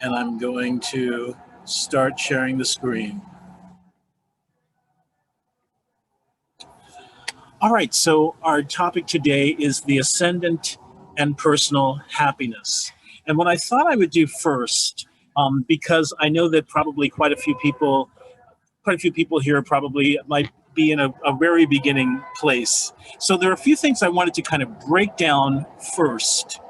and I'm going to start sharing the screen. All right, so our topic today is the ascendant and personal happiness. And what I thought I would do first, because I know that probably quite a few people here probably might be in a very beginning place. So there are a few things I wanted to kind of break down first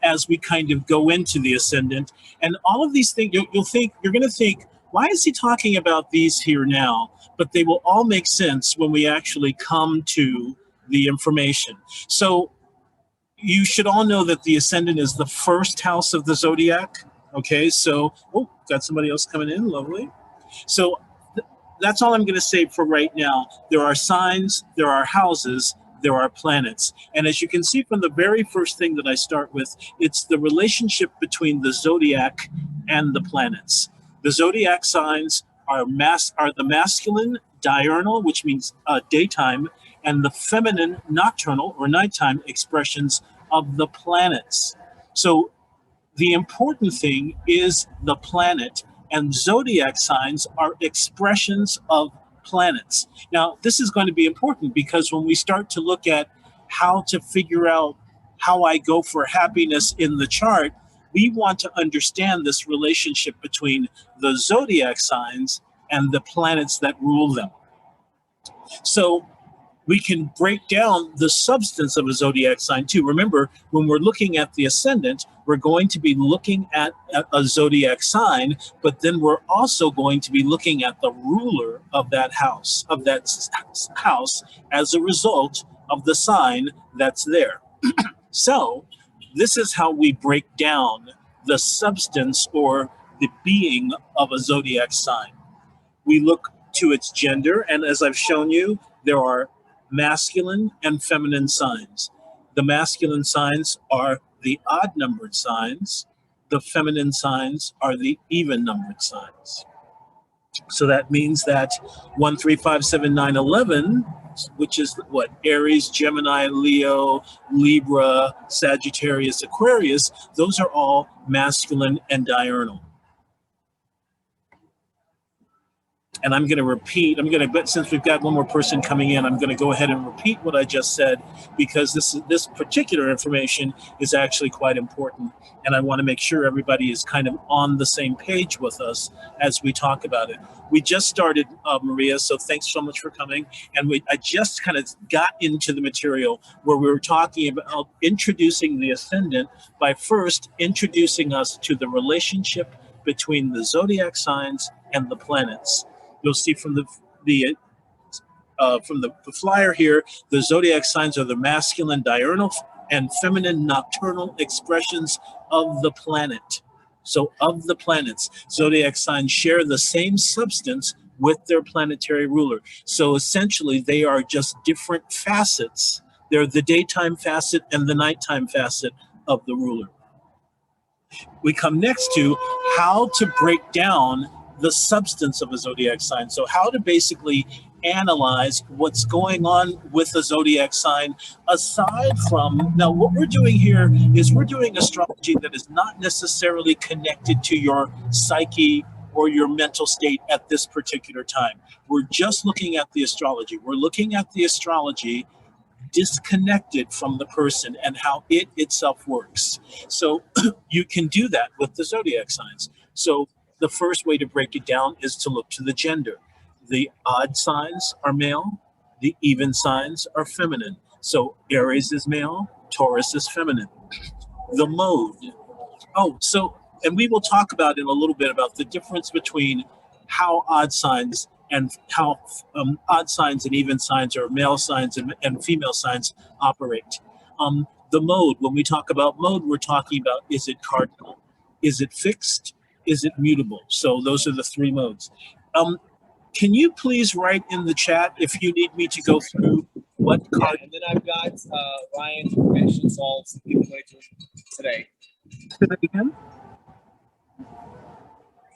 as we kind of go into the ascendant. And all of these things, you're going to think, why is he talking about these here now? But they will all make sense when we actually come to the information. So you should all know that the ascendant is the first house of the zodiac. Okay, so, oh, got somebody else coming in, lovely. So that's all I'm going to say for right now. There are signs, there are houses, there are planets. And as you can see from the very first thing that I start with, it's the relationship between the zodiac and the planets. The zodiac signs are the masculine diurnal, which means daytime, and the feminine nocturnal or nighttime expressions of the planets. So the important thing is the planet, and zodiac signs are expressions of planets. Now, this is going to be important because when we start to look at how to figure out how I go for happiness in the chart, we want to understand this relationship between the zodiac signs and the planets that rule them. So we can break down the substance of a zodiac sign too. Remember, when we're looking at the ascendant, we're going to be looking at a zodiac sign, but then we're also going to be looking at the ruler of that house, as a result of the sign that's there. So this is how we break down the substance or the being of a zodiac sign. We look to its gender, and as I've shown you, there are masculine and feminine signs. The masculine signs are the odd numbered signs. The feminine signs are the even numbered signs. So that means that 1, 3, 5, 7, 9, 11, which is what? Aries, Gemini, Leo, Libra, Sagittarius, Aquarius, those are all masculine and diurnal. And I'm going to repeat, since we've got one more person coming in, I'm going to go ahead and repeat what I just said, because this particular information is actually quite important. And I want to make sure everybody is kind of on the same page with us as we talk about it. We just started, Maria, so thanks so much for coming. And I just kind of got into the material where we were talking about introducing the ascendant by first introducing us to the relationship between the zodiac signs and the planets. You'll see from the flyer here, the zodiac signs are the masculine diurnal and feminine nocturnal expressions of the planet. So of the planets, zodiac signs share the same substance with their planetary ruler. So essentially, they are just different facets. They're the daytime facet and the nighttime facet of the ruler. We come next to how to break down the substance of a zodiac sign. So how to basically analyze what's going on with a zodiac sign, aside from, now what we're doing here is we're doing astrology that is not necessarily connected to your psyche or your mental state at this particular time. We're just looking at the astrology. We're looking at the astrology disconnected from the person and how it itself works. So you can do that with the zodiac signs. So the first way to break it down is to look to the gender. The odd signs are male, the even signs are feminine. So Aries is male, Taurus is feminine. The mode. And we will talk about in a little bit about the difference between how odd signs and how odd signs and even signs, or male signs and female signs, operate. The mode, when we talk about mode, we're talking about, is it cardinal? Is it fixed? Is it mutable? So those are the three modes. Can you please write in the chat if you need me to go through what card? And then I've got Ryan's information solves later today. Say that again?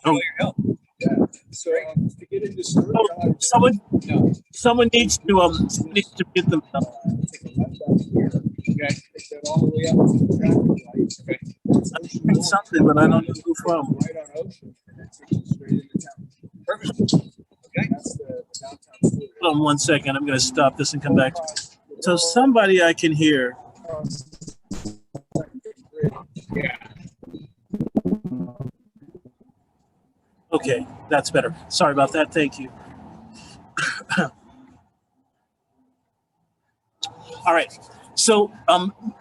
Oh, your help. Yeah. So to get into someone needs to get them. Take a left out here. Okay. Take that all the way up to the traffic light. Okay. something, but I don't know who from. Right on Ocean, and it takes you straight into town. Perfect. Okay. That's the downtown school. Hold on 1 second. I'm going to stop this and come back. So somebody I can hear. Yeah. Okay, that's better. Sorry about that. Thank you. All right. So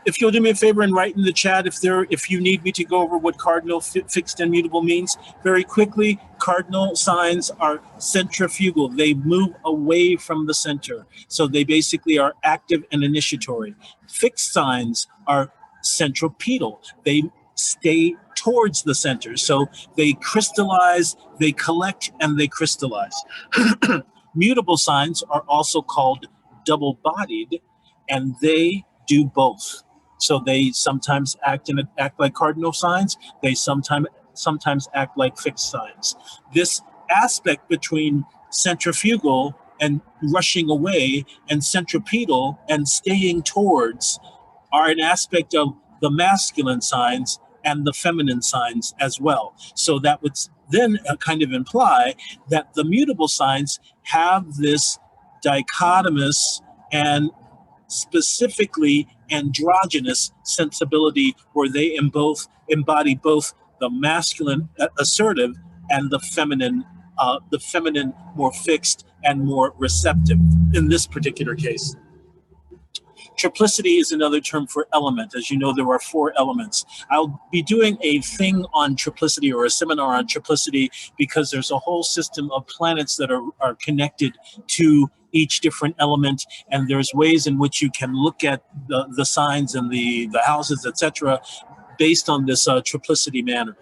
if you'll do me a favor and write in the chat if you need me to go over what cardinal, fixed, and mutable means. Very quickly, cardinal signs are centrifugal. They move away from the center. So they basically are active and initiatory. Fixed signs are centripetal. They stay towards the center. So they crystallize, they collect, and they crystallize. Mutable signs are also called double-bodied, and they do both. So they sometimes act like cardinal signs. They sometimes act like fixed signs. This aspect between centrifugal and rushing away and centripetal and staying towards are an aspect of the masculine signs and the feminine signs as well. So that would then kind of imply that the mutable signs have this dichotomous and specifically androgynous sensibility where they embody both the masculine assertive and the feminine more fixed and more receptive in this particular case. Triplicity is another term for element. As you know, there are 4 elements. I'll be doing a thing on triplicity or a seminar on triplicity because there's a whole system of planets that are connected to each different element, and there's ways in which you can look at the signs and the houses, etc., based on this triplicity manner.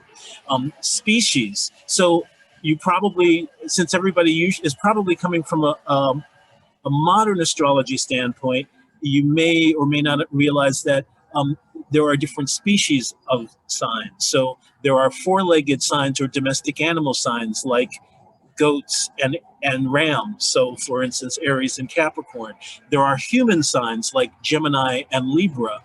Species. So you probably, since everybody is probably coming from a modern astrology standpoint, you may or may not realize that there are different species of signs. So there are 4-legged signs or domestic animal signs like goats and rams. So for instance, Aries and Capricorn. There are human signs like Gemini and Libra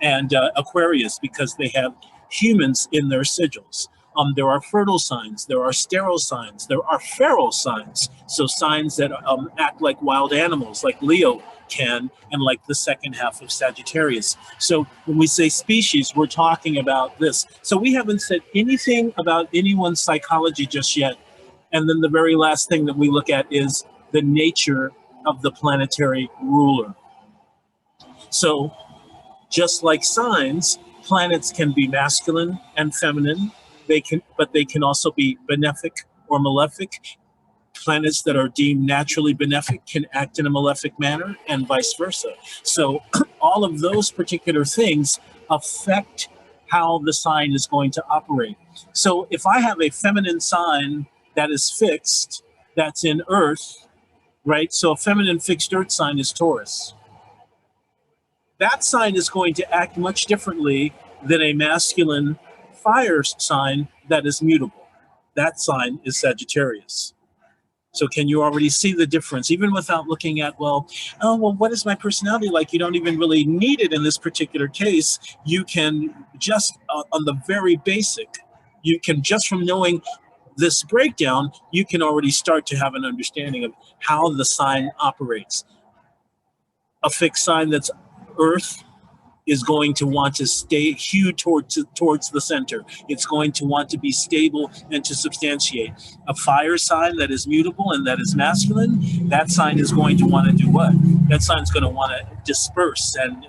and Aquarius because they have humans in their sigils. There are fertile signs, there are sterile signs, there are feral signs, so signs that act like wild animals, like Leo can, and like the second half of Sagittarius. So when we say species, we're talking about this. So we haven't said anything about anyone's psychology just yet. And then the very last thing that we look at is the nature of the planetary ruler. So just like signs, planets can be masculine and feminine. But they can also be benefic or malefic. Planets that are deemed naturally benefic can act in a malefic manner, and vice versa. So all of those particular things affect how the sign is going to operate. So if I have a feminine sign that is fixed, that's in Earth, right? So a feminine fixed Earth sign is Taurus. That sign is going to act much differently than a masculine fire sign that is mutable. That sign is Sagittarius. So can you already see the difference, even without looking at, what is my personality like? You don't even really need it in this particular case. You can just, on the very basic, you can just from knowing this breakdown, you can already start to have an understanding of how the sign operates. A fixed sign that's Earth is going to want to stay hew towards the center. It's going to want to be stable and to substantiate. A fire sign that is mutable and that is masculine, that sign is going to want to do what? That sign is going to want to disperse and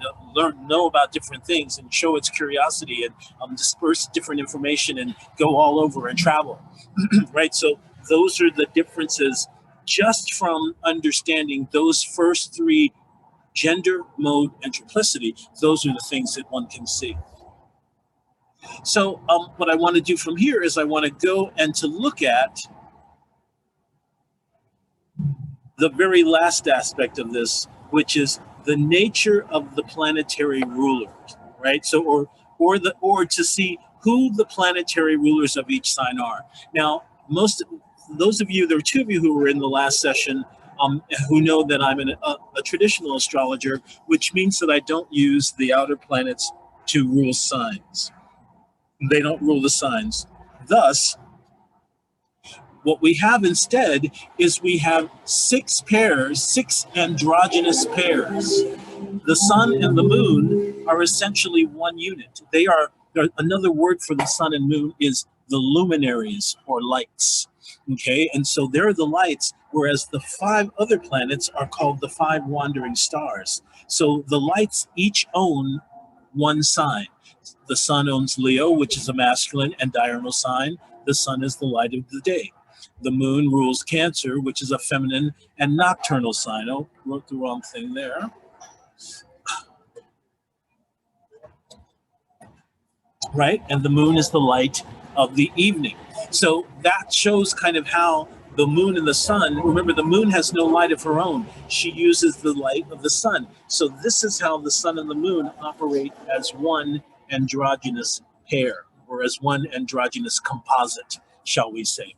know about different things and show its curiosity and disperse different information and go all over and travel, right? So those are the differences just from understanding those first 3: gender, mode, and triplicity. Those are the things that one can see. So what I want to do from here is I want to go and to look at the very last aspect of this, which is the nature of the planetary rulers, right? So, or to see who the planetary rulers of each sign are. Now, those of you, there were 2 of you who were in the last session who know that I'm a traditional astrologer, which means that I don't use the outer planets to rule signs. They don't rule the signs. Thus, what we have instead is we have six pairs, six androgynous pairs. The sun and the moon are essentially one unit. They are, another word for the sun and moon is the luminaries or lights. Okay, and so they're the lights, whereas the five other planets are called the five wandering stars. So the lights each own one sign. The sun owns Leo, which is a masculine and diurnal sign. The sun is the light of the day. The moon rules Cancer, which is a feminine and nocturnal sign. Oh, wrote the wrong thing there. Right? And the moon is the light of the evening. So that shows kind of how the moon and the sun, remember, the moon has no light of her own. She uses the light of the sun. So this is how the sun and the moon operate as one androgynous pair, or as one androgynous composite, shall we say.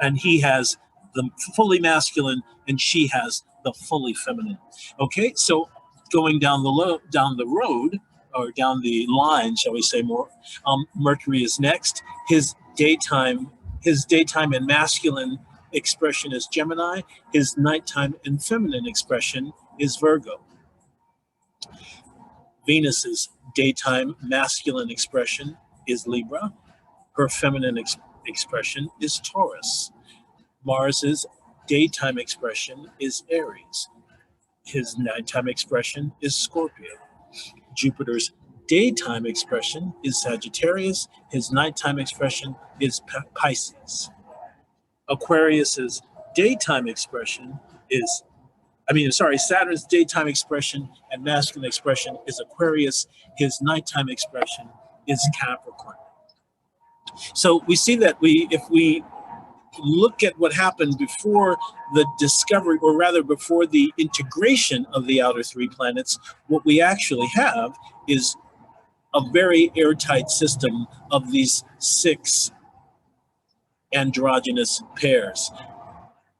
And he has the fully masculine and she has the fully feminine. Okay, so going down the road, or down the line, shall we say more, Mercury is next. His daytime and masculine expression is Gemini. His nighttime and feminine expression is Virgo. Venus's daytime masculine expression is Libra. Her feminine expression is Taurus. Mars's daytime expression is Aries. His nighttime expression is Scorpio. Jupiter's daytime expression is Sagittarius. His nighttime expression is Pisces. Aquarius's daytime expression is, Saturn's daytime expression and masculine expression is Aquarius. His nighttime expression is Capricorn. So we see that if we look at what happened before the discovery, or rather before the integration of the outer three planets, what we actually have is a very airtight system of these six androgynous pairs.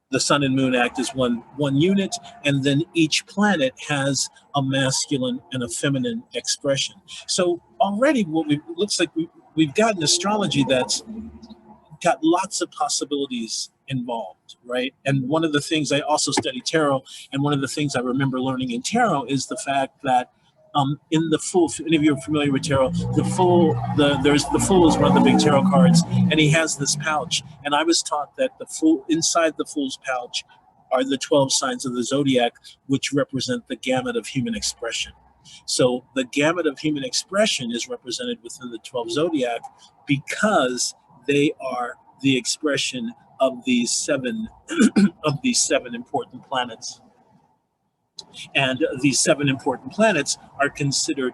The sun and moon act as one unit, and then each planet has a masculine and a feminine expression. So already looks like we've got an astrology that's got lots of possibilities involved, right? And one of the things, I also study tarot, and one of the things I remember learning in tarot is the fact that in the Fool, if any of you are familiar with tarot, the Fool is one of the big tarot cards, and he has this pouch. And I was taught that the Fool, inside the Fool's pouch, are the 12 signs of the zodiac, which represent the gamut of human expression. So the gamut of human expression is represented within the 12 zodiac because they are the expression of these seven important planets. And these seven important planets are considered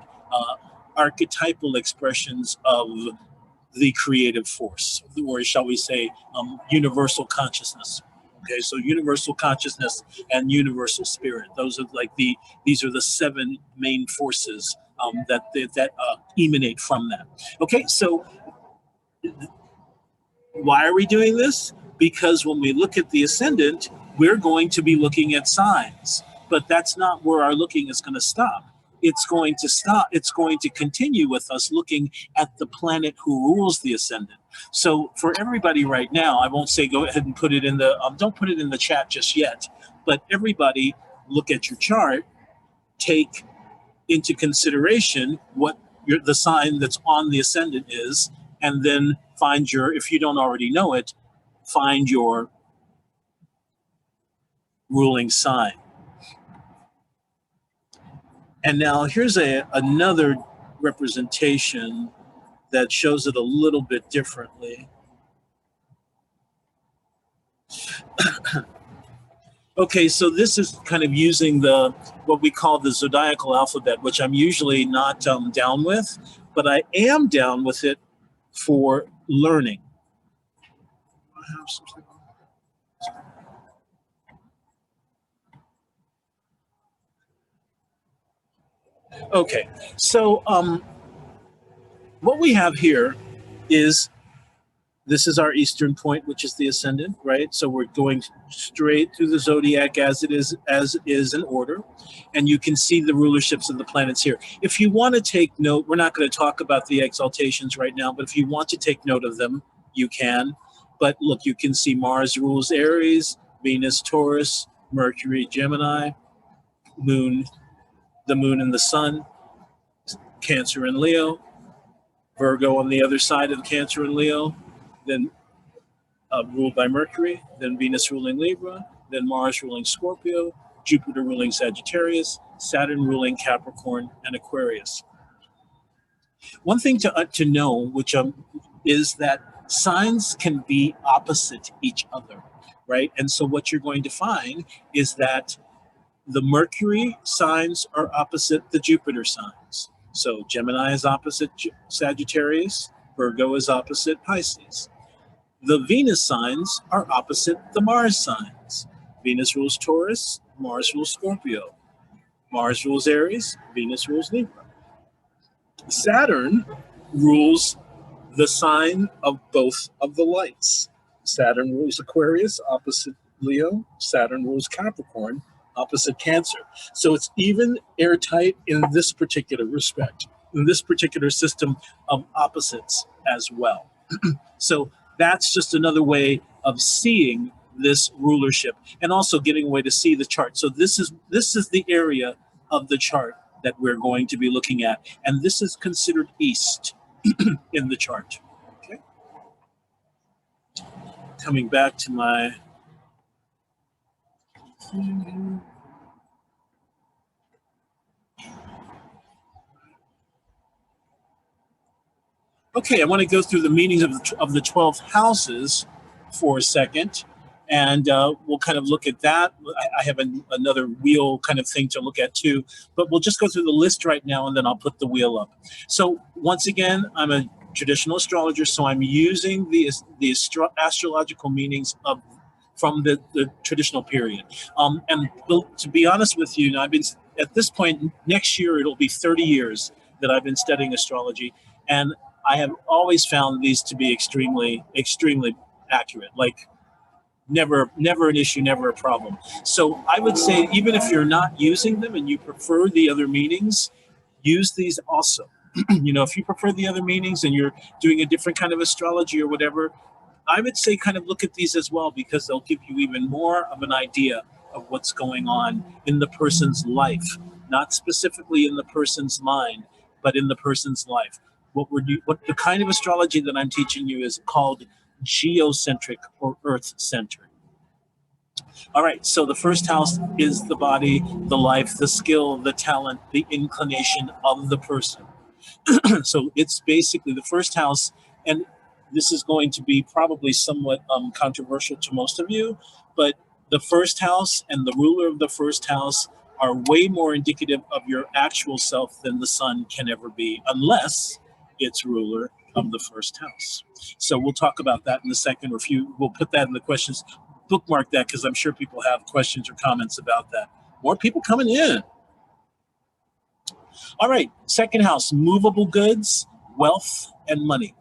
archetypal expressions of the creative force, or shall we say, universal consciousness. Okay, so universal consciousness and universal spirit. These are the seven main forces that emanate from that. Okay, so why are we doing this? Because when we look at the ascendant, we're going to be looking at signs, but that's not where our looking is going to stop. It's going to continue with us looking at the planet who rules the ascendant. So for everybody right now, I won't say go ahead and put it in the, don't put it in the chat just yet, but everybody look at your chart, take into consideration what the sign that's on the ascendant is, and then find if you don't already know it, find your ruling sign. And now here's another representation that shows it a little bit differently. Okay, so this is kind of using what we call the zodiacal alphabet, which I'm usually not down with, but I am down with it for learning. I have something. Okay, so what we have here is This is our eastern point, which is the ascendant, right? So we're going straight through the zodiac as is in order. And you can see the rulerships of the planets here. If you want to take note, we're not going to talk about the exaltations right now, but if you want to take note of them, you can. But look, you can see Mars rules Aries, Venus Taurus, Mercury Gemini, Moon, the Moon and the Sun, Cancer and Leo, Virgo on the other side of Cancer and Leo, then ruled by Mercury, then Venus ruling Libra, then Mars ruling Scorpio, Jupiter ruling Sagittarius, Saturn ruling Capricorn and Aquarius. One thing to know, which is that signs can be opposite each other, right? And so what you're going to find is that the Mercury signs are opposite the Jupiter signs. So Gemini is opposite Sagittarius, Virgo is opposite Pisces. The Venus signs are opposite the Mars signs. Venus rules Taurus, Mars rules Scorpio. Mars rules Aries, Venus rules Libra. Saturn rules the sign of both of the lights. Saturn rules Aquarius, opposite Leo. Saturn rules Capricorn, opposite Cancer. So it's even airtight in this particular respect, in this particular system of opposites as well. So that's just another way of seeing this rulership and also getting a way to see the chart. So this is the area of the chart that we're going to be looking at. And this is considered east in the chart. Okay. Coming back to my okay, I want to go through the meanings of the 12 houses for a second, and we'll kind of look at that. I have another wheel kind of thing to look at too, but we'll just go through the list right now, and then I'll put the wheel up. So once again, I'm a traditional astrologer, so I'm using the astrological meanings from the traditional period. And to be honest with you, I've been at this point next year it'll be 30 years that I've been studying astrology, and I have always found these to be extremely, extremely accurate. Like never an issue, never a problem. So I would say even if you're not using them and you prefer the other meanings, use these also. If you prefer the other meanings and you're doing a different kind of astrology or whatever, I would say kind of look at these as well, because they'll give you even more of an idea of what's going on in the person's life, not specifically in the person's mind, but in the person's life. What the kind of astrology that I'm teaching you is called geocentric or earth-centered. All right, so the first house is the body, the life, the skill, the talent, the inclination of the person. So it's basically the first house, and this is going to be probably somewhat controversial to most of you, but the first house and the ruler of the first house are way more indicative of your actual self than the sun can ever be, unless it's ruler of the first house. So we'll talk about that in a second, or we'll put that in the questions. Bookmark that, because I'm sure people have questions or comments about that. More people coming in. All right, second house, movable goods, wealth, and money.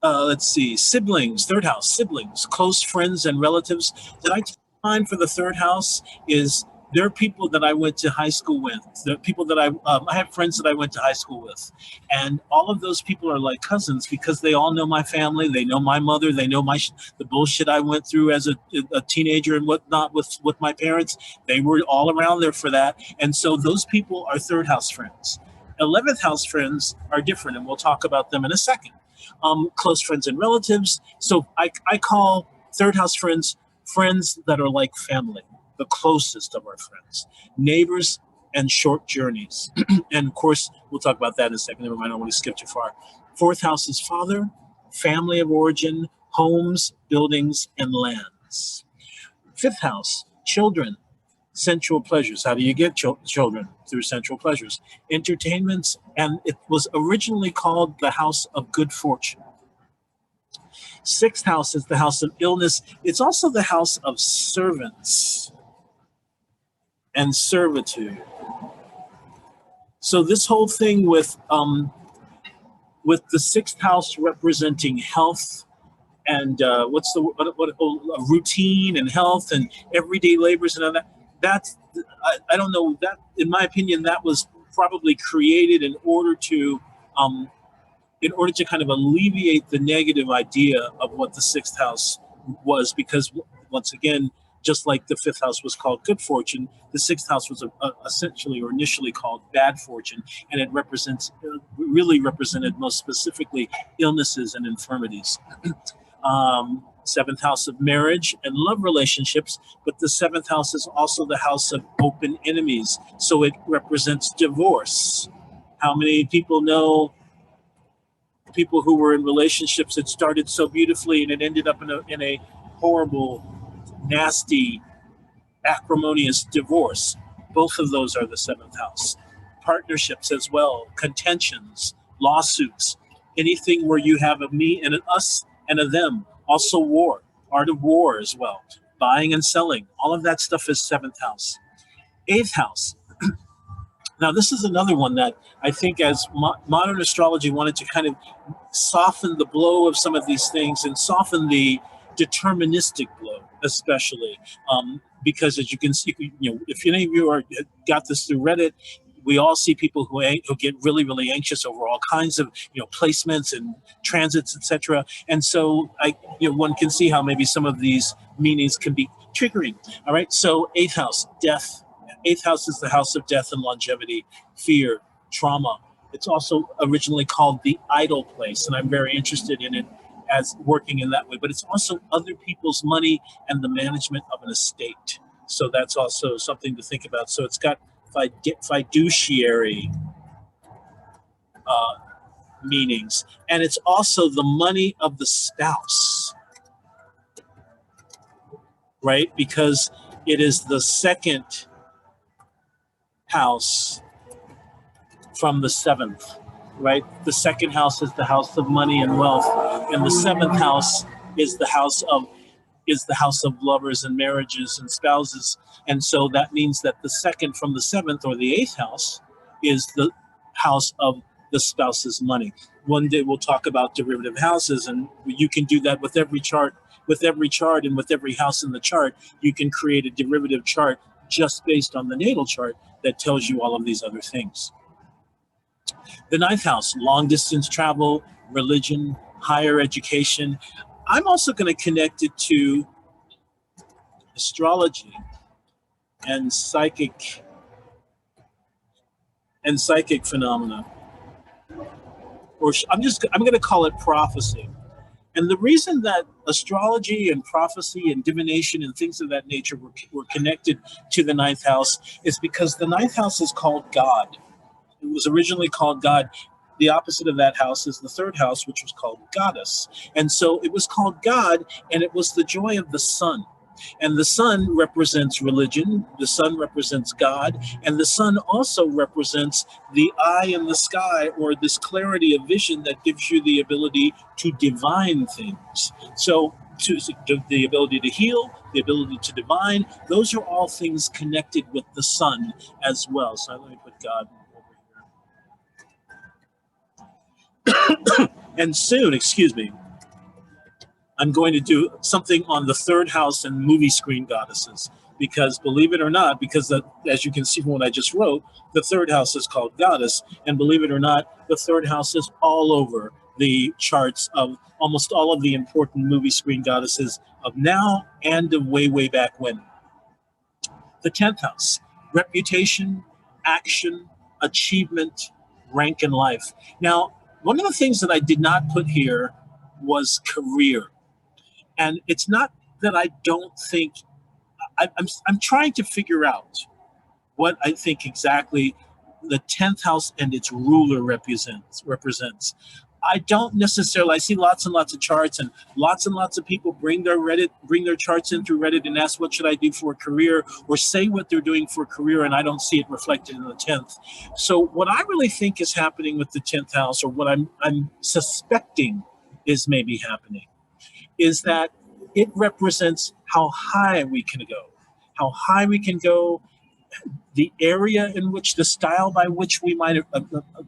Let's see, siblings, third house, siblings, close friends and relatives. That I find for the third house is there are people that I went to high school with. There are people that I have friends that I went to high school with. And all of those people are like cousins because they all know my family. They know my mother. They know the bullshit I went through as a teenager and whatnot with my parents. They were all around there for that. And so those people are third house friends. 11th house friends are different, and we'll talk about them in a second. Close friends and relatives. So I call third house friends that are like family, the closest of our friends, neighbors, and short journeys. And of course, we'll talk about that in a second. Never mind, I don't want to skip too far. Fourth house is father, family of origin, homes, buildings, and lands. Fifth house, children, sensual pleasures. How do you get children? Through sensual pleasures. Entertainments, and it was originally called the house of good fortune. Sixth house is the house of illness. It's also the house of servants and servitude. So this whole thing with with the sixth house representing health and routine and health and everyday labors and all that. That's I don't know that in my opinion that was probably created um, in order to kind of alleviate the negative idea of what the sixth house was, because once again, just like the fifth house was called good fortune, the sixth house was essentially or initially called bad fortune, and it really represented most specifically illnesses and infirmities. Seventh house of marriage and love relationships, but the seventh house is also the house of open enemies, so it represents divorce. How many people know people who were in relationships that started so beautifully and it ended up in a horrible, nasty, acrimonious divorce? Both of those are the seventh house. Partnerships as well, contentions, lawsuits, anything where you have a me and an us and a them. Also war, art of war as well, buying and selling. All of that stuff is seventh house. Eighth house. Now, this is another one that I think as modern astrology wanted to kind of soften the blow of some of these things and soften the deterministic blow, especially because as you can see, if any of you got this through Reddit, we all see people who get really, really anxious over all kinds of placements and transits, etc. And so one can see how maybe some of these meanings can be triggering. All right, so eighth house, death. Eighth house is the house of death and longevity, fear, trauma. It's also originally called the idle place, and I'm very interested in it as working in that way. But it's also other people's money and the management of an estate. So that's also something to think about. So it's got fiduciary meanings, and it's also the money of the spouse, right? Because it is the second house from the seventh, right? The second house is the house of money and wealth, and the seventh house is the house of lovers and marriages and spouses. And so that means that the second from the seventh or the eighth house is the house of the spouse's money. One day we'll talk about derivative houses, and you can do that with every chart. With every chart and with every house in the chart, you can create a derivative chart just based on the natal chart that tells you all of these other things. The ninth house, long distance travel, religion, higher education. I'm also going to connect it to astrology and psychic phenomena. I'm going to call it prophecy. And the reason that astrology and prophecy and divination and things of that nature were connected to the ninth house is because the ninth house is called God. It was originally called God. The opposite of that house is the third house, which was called goddess. And so it was called God, and it was the joy of the sun. And the sun represents religion, the sun represents God, and the sun also represents the eye in the sky, or this clarity of vision that gives you the ability to divine things. So the ability to heal, the ability to divine, those are all things connected with the sun as well. So let me put God over here. And soon, excuse me, I'm going to do something on the third house and movie screen goddesses, because believe it or not, as you can see from what I just wrote, the third house is called goddess, and believe it or not, the third house is all over the charts of almost all of the important movie screen goddesses of now and of way, way back when. The 10th house, reputation, action, achievement, rank in life. Now, one of the things that I did not put here was career. And it's not that I don't think, I'm trying to figure out what I think exactly the 10th house and its ruler represents. I don't necessarily, I see lots and lots of charts, and lots of people bring their charts in through Reddit and ask, what should I do for a career, or say what they're doing for a career, and I don't see it reflected in the 10th. So what I really think is happening with the 10th house, or what I'm suspecting is maybe happening, is that it represents how high we can go, the area in which, the style by which we might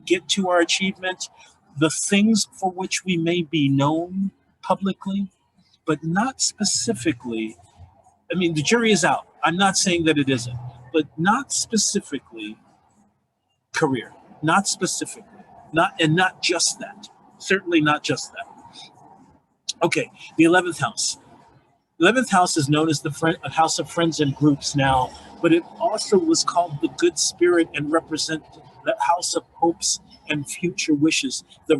get to our achievement, the things for which we may be known publicly, but not specifically. I mean, the jury is out. I'm not saying that it isn't, but not specifically career, not specifically, not just that. Certainly not just that. Okay, the 11th house. 11th house is known as the house of friends and groups now, but it also was called the good spirit and represent the house of hopes and future wishes, the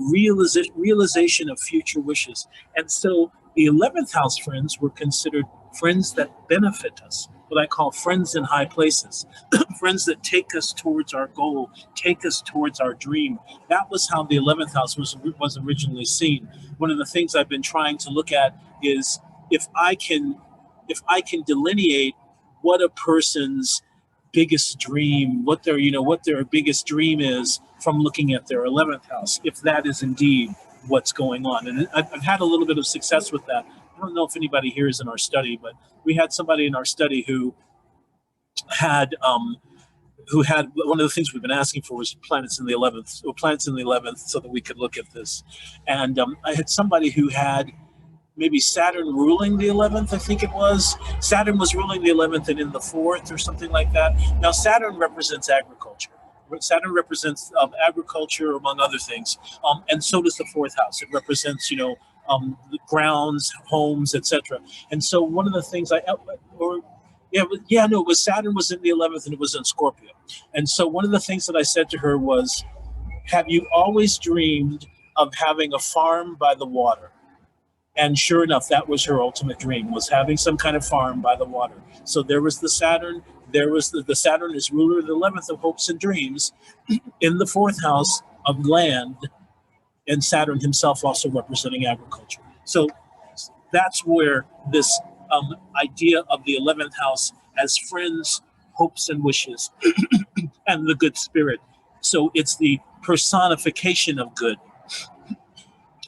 realization of future wishes. And so the 11th house friends were considered friends that benefit us, what I call friends in high places, friends that take us towards our goal, take us towards our dream. That was how the 11th house was originally seen. One of the things I've been trying to look at is if I can delineate what a person's biggest dream, what their biggest dream is from looking at their 11th house, if that is indeed what's going on. And I've had a little bit of success with that. I don't know if anybody here is in our study, but we had somebody in our study who had one of the things we've been asking for was planets in the 11th, so that we could look at this. And I had somebody who had maybe Saturn ruling the 11th, I think it was. Saturn was ruling the 11th and in the 4th or something like that. Now, Saturn represents agriculture. Saturn represents agriculture, among other things. And so does the 4th house. It represents, the grounds, homes, etc. And so one of the things it was Saturn was in the 11th and it was in Scorpio. And so one of the things that I said to her was, have you always dreamed of having a farm by the water? And sure enough, that was her ultimate dream, was having some kind of farm by the water. So there was the Saturn. There was the Saturn is ruler of the 11th of hopes and dreams in the 4th house of land, and Saturn himself also representing agriculture. So that's where this idea of the 11th house as friends, hopes, and wishes, and the good spirit. So it's the personification of good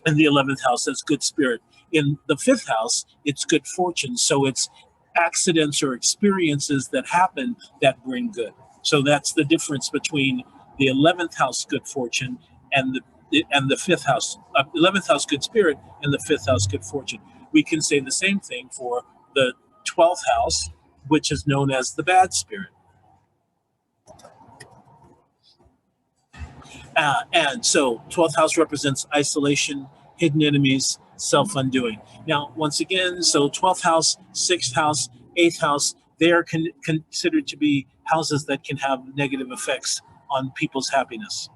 in the 11th house as good spirit. In the 5th house, it's good fortune. So it's accidents or experiences that happen that bring good. So that's the difference between the 11th house good fortune and the 5th house, 11th house good spirit and the 5th house good fortune. We can say the same thing for the 12th house, which is known as the bad spirit. And so 12th house represents isolation, hidden enemies, self-undoing. Now, once again, so 12th house, 6th house, 8th house, they are considered to be houses that can have negative effects on people's happiness.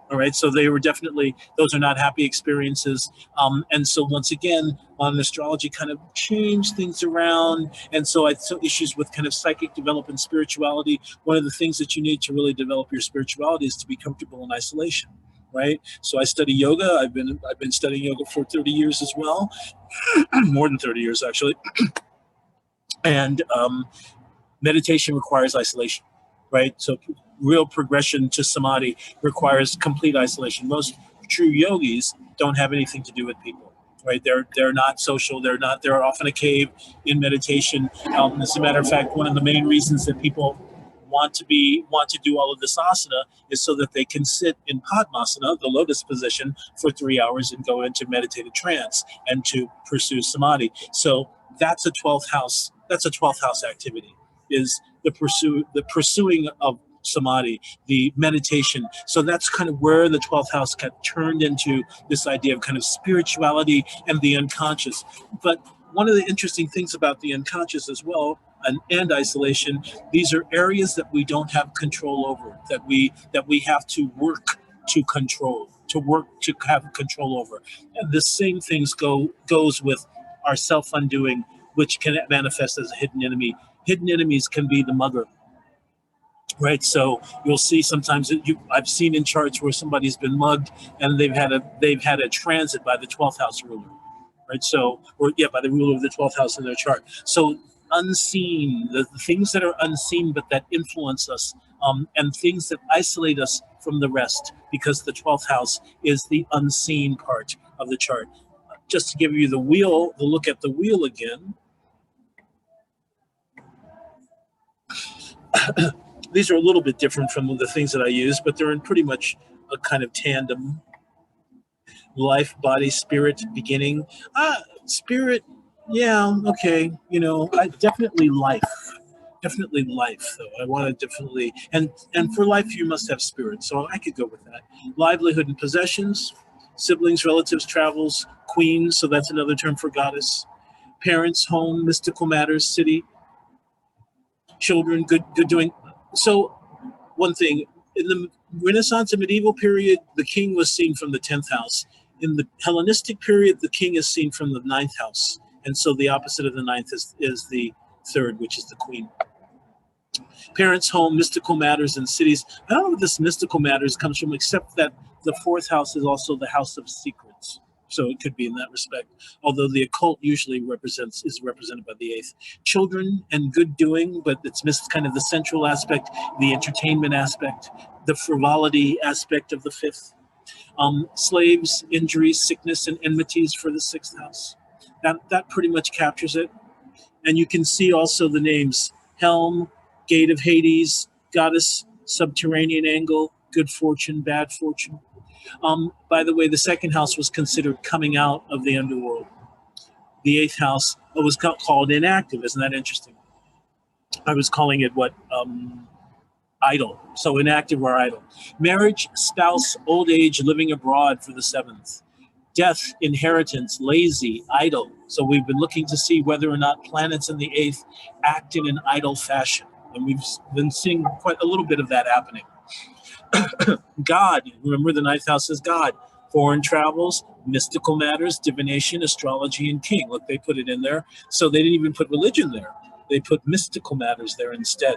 All right, so those are not happy experiences. And so once again, modern astrology kind of changed things around. And so I saw issues with kind of psychic development, spirituality. One of the things that you need to really develop your spirituality is to be comfortable in isolation, right? So I study yoga. I've been studying yoga for 30 years as well, more than 30 years actually. And meditation requires isolation, right? So real progression to samadhi requires complete isolation. Most true yogis don't have anything to do with people, right? They're not social. They're off in a cave in meditation. As a matter of fact, one of the main reasons that people want to do all of this asana is so that they can sit in Padmasana, the lotus position, for 3 hours and go into meditative trance and to pursue samadhi. So that's a 12th house. That's a 12th house activity, is the pursuing of samadhi, the meditation. So that's kind of where the 12th house got turned into this idea of kind of spirituality and the unconscious. But one of the interesting things about the unconscious as well, and isolation, these are areas that we don't have control over, that we have to work to control, to have control over. And the same things goes with our self-undoing, which can manifest as a hidden enemy. Hidden enemies can be the mother, right? So you'll see sometimes I've seen in charts where somebody's been mugged and they've had a transit by the 12th house ruler, right? So, by the ruler of the 12th house in their chart. So unseen, the things that are unseen but that influence us, and things that isolate us from the rest, because the 12th house is the unseen part of the chart. Just to give you the look at the wheel again. These are a little bit different from the things that I use, but they're in pretty much a kind of tandem. life, body, spirit, beginning. Spirit, yeah, okay. I definitely life. Definitely life, though. I want to definitely, and for life, you must have spirit. So I could go with that. Livelihood and possessions, siblings, relatives, travels, queen. So that's another term for goddess. Parents, home, mystical matters, city, children, good doing. So one thing in the Renaissance and medieval period, the king was seen from the 10th house. In the Hellenistic period, the king is seen from the ninth house, and so the opposite of the ninth is the third, which is the queen. Parents, home, mystical matters, and cities. I don't know what this mystical matters comes from, except that the fourth house is also the house of secrets. So it could be in that respect. Although the occult usually is represented by the eighth. Children and good doing, but it's missed kind of the central aspect, the entertainment aspect, the frivolity aspect of the fifth. Slaves, injuries, sickness, and enmities for the sixth house. That pretty much captures it. And you can see also the names Helm, Gate of Hades, Goddess, Subterranean Angle, Good Fortune, Bad Fortune. By the way, the second house was considered coming out of the underworld. The eighth house was called inactive. Isn't that interesting? I was calling it what? Idle. So inactive or idle. Marriage, spouse, old age, living abroad for the seventh. Death, inheritance, lazy, idle. So we've been looking to see whether or not planets in the eighth act in an idle fashion. And we've been seeing quite a little bit of that happening. God, remember the ninth house is God. Foreign travels, mystical matters, divination, astrology, and king. Look, they put it in there. So they didn't even put religion there. They put mystical matters there instead.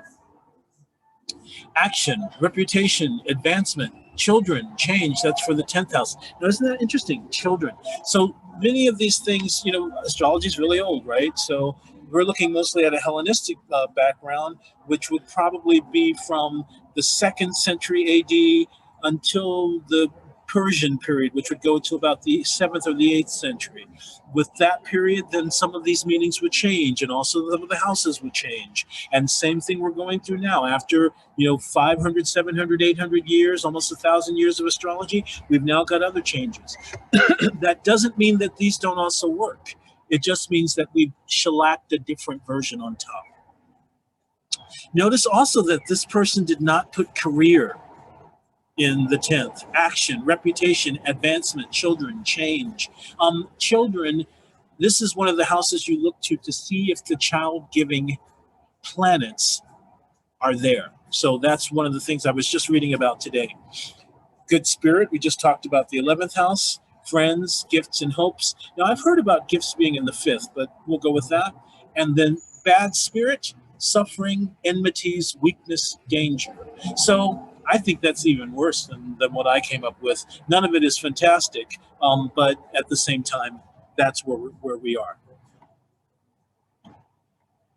Action, reputation, advancement, children, change. That's for the 10th house. Now, isn't that interesting? Children. So many of these things, astrology is really old, right? So we're looking mostly at a Hellenistic background, which would probably be from the 2nd century AD until the Persian period, which would go to about the 7th or the 8th century. With that period, then some of these meanings would change, and also some of the houses would change. And same thing we're going through now. After 500, 700, 800 years, almost 1,000 years of astrology, we've now got other changes. That doesn't mean that these don't also work. It just means that we've shellacked a different version on top. Notice also that this person did not put career in the 10th. Action, reputation, advancement, children, change. Children, this is one of the houses you look to see if the child-giving planets are there. So that's one of the things I was just reading about today. Good spirit, we just talked about the 11th house. Friends, gifts, and hopes. Now, I've heard about gifts being in the 5th, but we'll go with that. And then bad spirit, suffering, enmities, weakness, danger. So I think that's even worse than what I came up with. None of it is fantastic, but at the same time, that's where we are.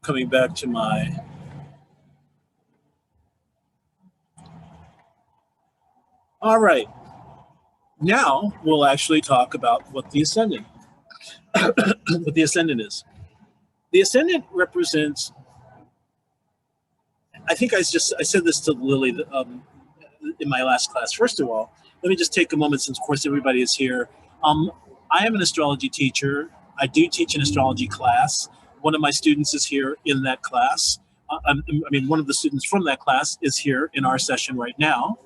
Coming back to my... All right. Now we'll actually talk about what the Ascendant, what the Ascendant is. The Ascendant represents... I think I said this to Lily in my last class. First of all, let me just take a moment, since of course everybody is here. I am an astrology teacher. I do teach an astrology class. One of my students is here in that class. One of the students from that class is here in our session right now.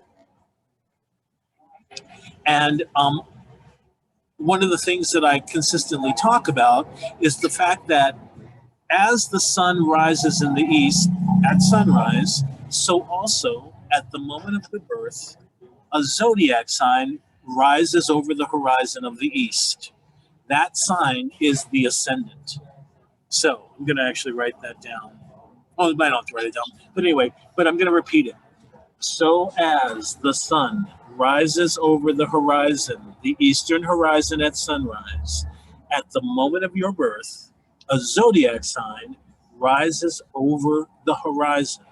And one of the things that I consistently talk about is the fact that as the sun rises in the east at sunrise, so also at the moment of the birth, a zodiac sign rises over the horizon of the east. That sign is the Ascendant. So I'm going to actually write that down. Oh, I might not have to write it down. But anyway, I'm going to repeat it. So as the sun rises over the horizon, the eastern horizon at sunrise, at the moment of your birth, a zodiac sign rises over the horizon.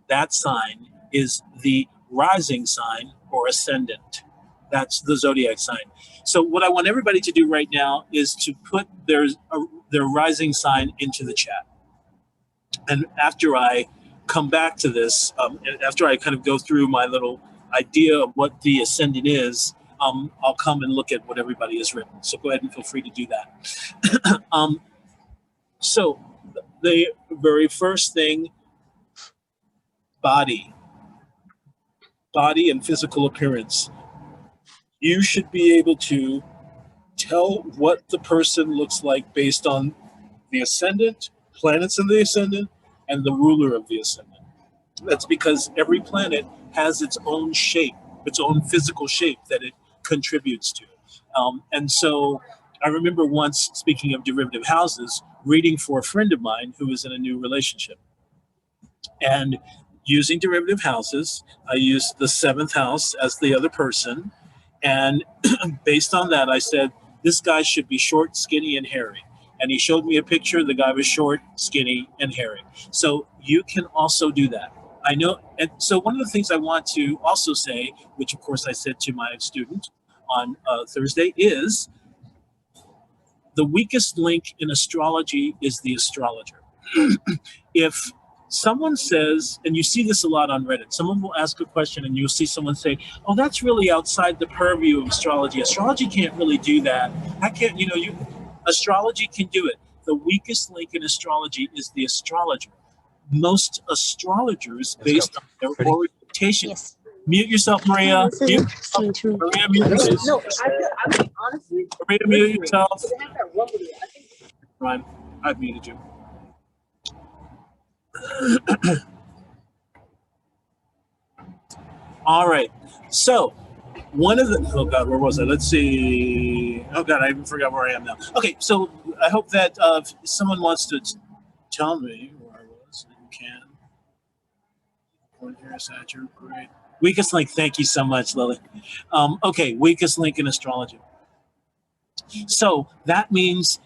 That sign is the rising sign or ascendant. That's the zodiac sign. So what I want everybody to do right now is to put their rising sign into the chat. And after I come back to this, after I kind of go through my little idea of what the ascendant is, I'll come and look at what everybody has written. So go ahead and feel free to do that. So the very first thing, body and physical appearance. You should be able to tell what the person looks like based on the ascendant, planets in the ascendant, and the ruler of the ascendant. That's because every planet has its own shape, its own physical shape that it contributes to. And so I remember once, speaking of derivative houses, reading for a friend of mine who was in a new relationship. And using derivative houses, I used the seventh house as the other person. And based on that, I said, this guy should be short, skinny, and hairy. And he showed me a picture. The guy was short, skinny, and hairy. So you can also do that. I know. And so one of the things I want to also say, which of course I said to my student on Thursday, is the weakest link in astrology is the astrologer. If someone says, and you see this a lot on Reddit, someone will ask a question and you'll see someone say, oh, that's really outside the purview of astrology. Astrology can't really do that. I can't, astrology can do it. The weakest link in astrology is the astrologer. Most astrologers, based on their orientation. Yes. Mute yourself, Maria. Mute yourself. No, I mean, honestly. Maria, mute yourself. Ryan, I've muted you. All right. So one of the, oh God, where was I? Let's see. Oh God, I even forgot where I am now. Okay. So I hope that if someone wants to tell me where I was, you can. Point here, Satcher, great. Weakest link. Thank you so much, Lily. Okay. Weakest link in astrology. So that means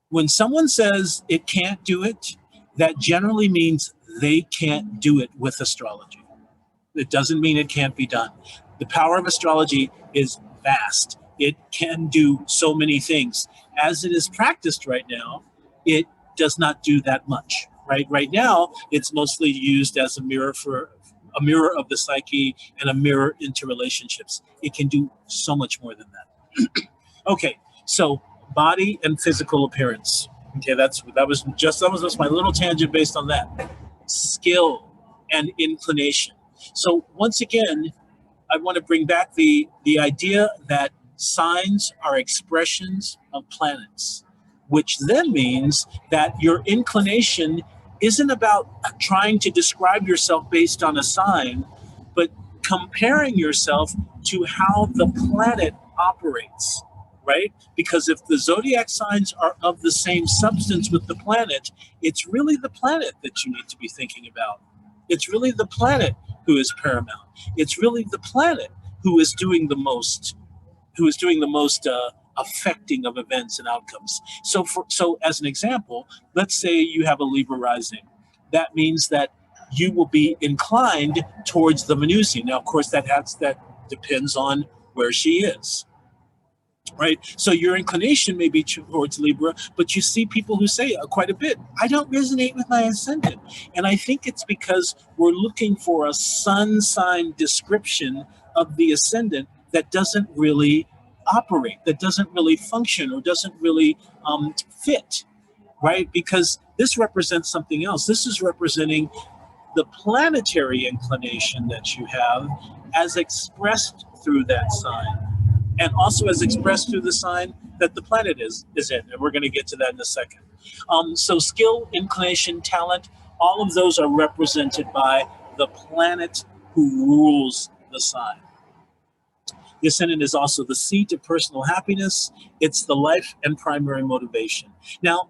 when someone says it can't do it, that generally means they can't do it with astrology. It doesn't mean it can't be done. The power of astrology is vast. It can do so many things. As it is practiced right now, it does not do that much. Right now, it's mostly used as a mirror of the psyche and a mirror into relationships. It can do so much more than that. Okay, so body and physical appearance. Okay, that was just my little tangent based on that. Skill and inclination. So once again, I want to bring back the idea that signs are expressions of planets, which then means that your inclination isn't about trying to describe yourself based on a sign, but comparing yourself to how the planet operates, right? Because if the zodiac signs are of the same substance with the planet, it's really the planet that you need to be thinking about. It's really the planet who is paramount. It's really the planet who is doing the most, affecting of events and outcomes. So as an example, let's say you have a Libra rising. That means that you will be inclined towards the Venusian. Now, of course, that depends on where she is. Right? So your inclination may be towards Libra, but you see people who say quite a bit, I don't resonate with my ascendant. And I think it's because we're looking for a sun sign description of the ascendant that doesn't really operate, that doesn't really function or doesn't really fit, right? Because this represents something else. This is representing the planetary inclination that you have as expressed through that sign. And also as expressed through the sign that the planet is in. And we're going to get to that in a second. So skill, inclination, talent, all of those are represented by the planet who rules the sign. The ascendant is also the seat of personal happiness. It's the life and primary motivation. Now,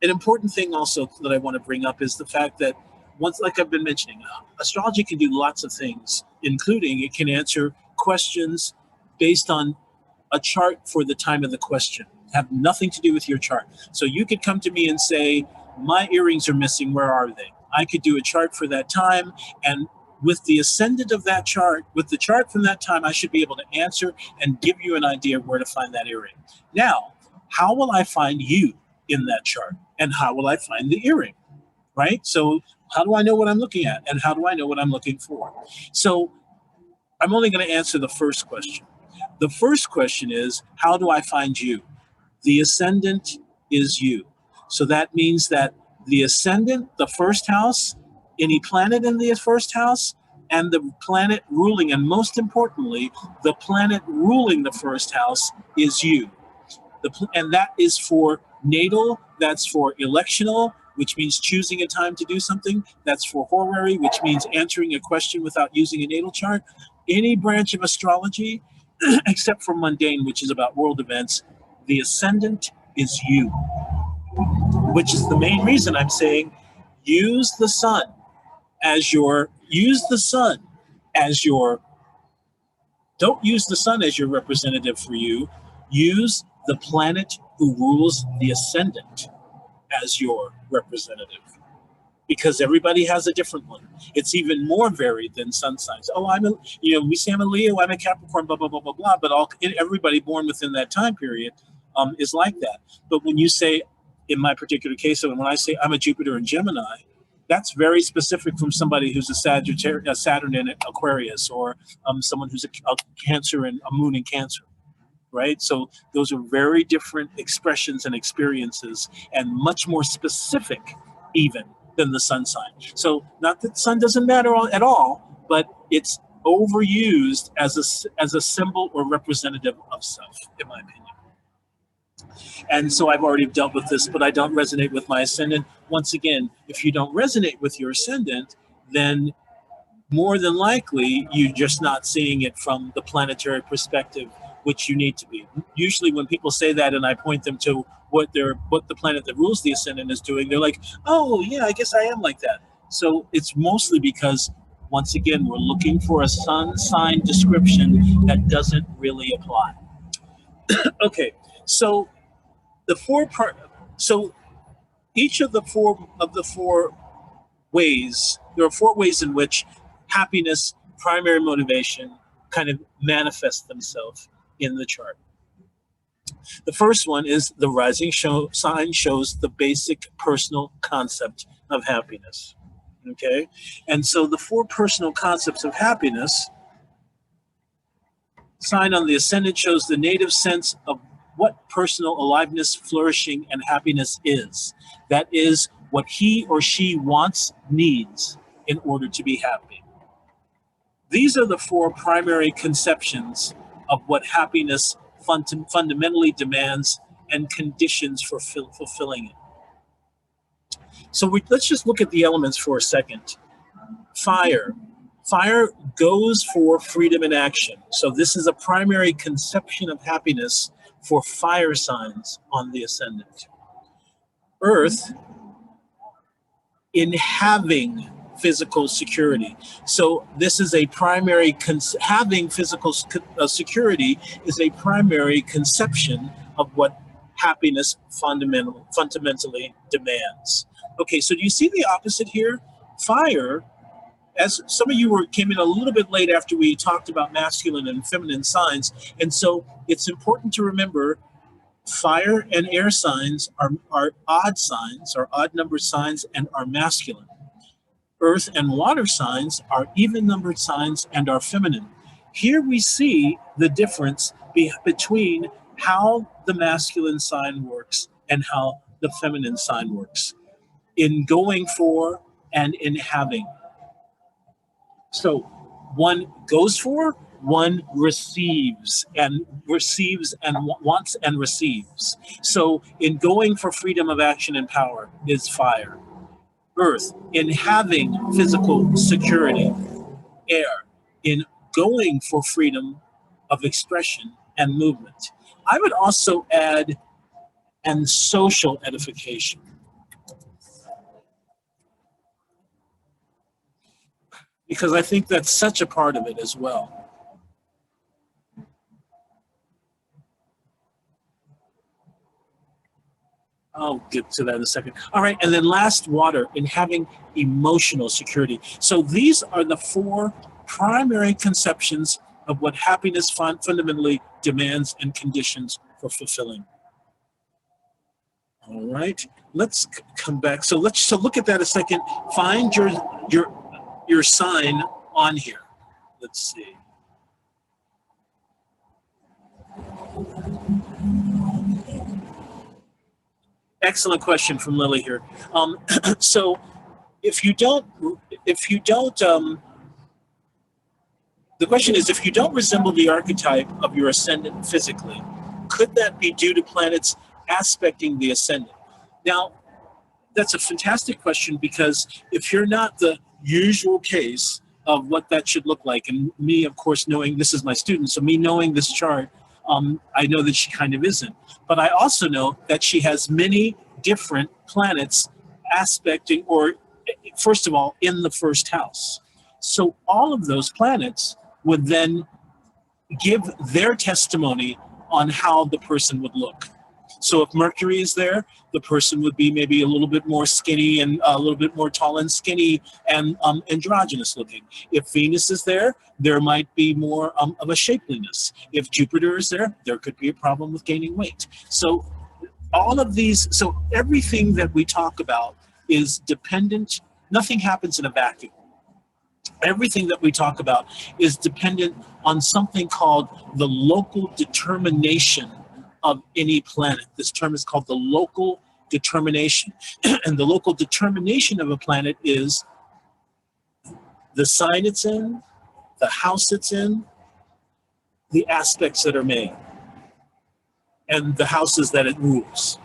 an important thing also that I want to bring up is the fact that like I've been mentioning, astrology can do lots of things, including it can answer questions based on a chart for the time of the question. Have nothing to do with your chart. So you could come to me and say, my earrings are missing, where are they? I could do a chart for that time, and with the ascendant of that chart, with the chart from that time, I should be able to answer and give you an idea of where to find that earring. Now, how will I find you in that chart? And how will I find the earring, right? So how do I know what I'm looking at? And how do I know what I'm looking for? So I'm only going to answer the first question. The first question is, how do I find you? The ascendant is you. So that means that the ascendant, the first house, any planet in the first house, and the planet ruling, and most importantly, the planet ruling the first house is you. And that is for natal, that's for electional, which means choosing a time to do something. That's for horary, which means answering a question without using a natal chart. Any branch of astrology, except for mundane, which is about world events, the ascendant is you, which is the main reason I'm saying use the sun as your, don't use the sun as your representative for you. Use the planet who rules the ascendant as your representative, because everybody has a different one. It's even more varied than sun signs. Oh, we say I'm a Leo, I'm a Capricorn, blah, blah, blah, blah, blah, but everybody born within that time period is like that. But when you say, in my particular case, when I say I'm a Jupiter and Gemini, that's very specific from somebody who's a Saturn in Aquarius, or someone who's a Cancer and a moon in Cancer. Right? So those are very different expressions and experiences, and much more specific even than the sun sign. So not that sun doesn't matter at all, but it's overused as a symbol or representative of self, in my opinion. And so I've already dealt with this, but I don't resonate with my ascendant. Once again, if you don't resonate with your ascendant, then more than likely you're just not seeing it from the planetary perspective, which you need to be. Usually when people say that and I point them to what the planet that rules the ascendant is doing, they're like, oh yeah, I guess I am like that. So it's mostly because, once again, we're looking for a sun sign description that doesn't really apply. Okay, so so each of the four ways, there are four ways in which happiness, primary motivation, kind of manifest themselves in the chart. The first one is the rising sign shows the basic personal concept of happiness. Okay, and so the four personal concepts of happiness, sign on the ascendant shows the native sense of what personal aliveness, flourishing, and happiness is. That is what he or she wants, needs in order to be happy. These are the four primary conceptions of what happiness fundamentally demands and conditions for fulfilling it. So let's just look at the elements for a second. Fire. Fire goes for freedom and action. So this is a primary conception of happiness for fire signs on the ascendant. Earth, in having physical security. So this is a primary, having physical security is a primary conception of what happiness fundamentally demands. Okay, so do you see the opposite here? Fire, as some of you came in a little bit late after we talked about masculine and feminine signs, and so it's important to remember fire and air signs are odd signs, are odd numbered signs, and are masculine. Earth and water signs are even numbered signs and are feminine. Here we see the difference between how the masculine sign works and how the feminine sign works in going for and in having. So one goes for, one receives and wants and receives. So in going for freedom of action and power is fire. Earth, in having physical security. Air, in going for freedom of expression and movement. I would also add, and social edification. Because I think that's such a part of it as well. I'll get to that in a second. All right, and then last, water, in having emotional security. So these are the four primary conceptions of what happiness fundamentally demands and conditions for fulfilling. All right, let's come back. So look at that a second. Find your sign on here. Let's see. Excellent question from Lily here. So if you don't, the question is, if you don't resemble the archetype of your ascendant physically, could that be due to planets aspecting the ascendant? Now, that's a fantastic question, because if you're not the usual case of what that should look like, and me, of course, knowing this is my student, so me knowing this chart, I know that she kind of isn't. But I also know that she has many different planets aspecting, or first of all, in the first house. So all of those planets would then give their testimony on how the person would look. So if Mercury is there, the person would be maybe a little bit more skinny and a little bit more tall and skinny and androgynous looking. If Venus is there, there might be more of a shapeliness. If Jupiter is there, there could be a problem with gaining weight. So all of these, so everything that we talk about is dependent. Nothing happens in a vacuum. Everything that we talk about is dependent on something called the local determination of any planet. This term is called the local determination. And the local determination of a planet is the sign it's in, the house it's in, the aspects that are made, and the houses that it rules.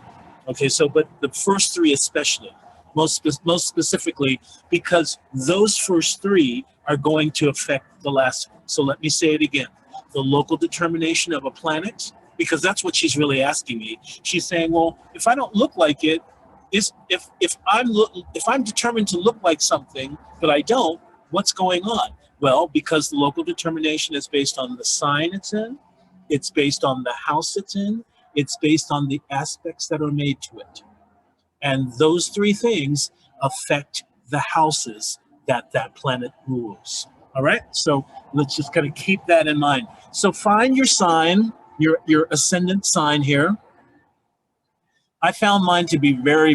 Okay, so, but the first three especially, most specifically, because those first three are going to affect the last one. So let me say it again. The local determination of a planet, because that's what she's really asking me. She's saying, well, if I don't look like it, if I'm determined to look like something, but I don't, what's going on? Well, because the local determination is based on the sign it's in, it's based on the house it's in, it's based on the aspects that are made to it. And those three things affect the houses that that planet rules. All right, so let's just kind of keep that in mind. So find your sign, your ascendant sign here. I found mine to be very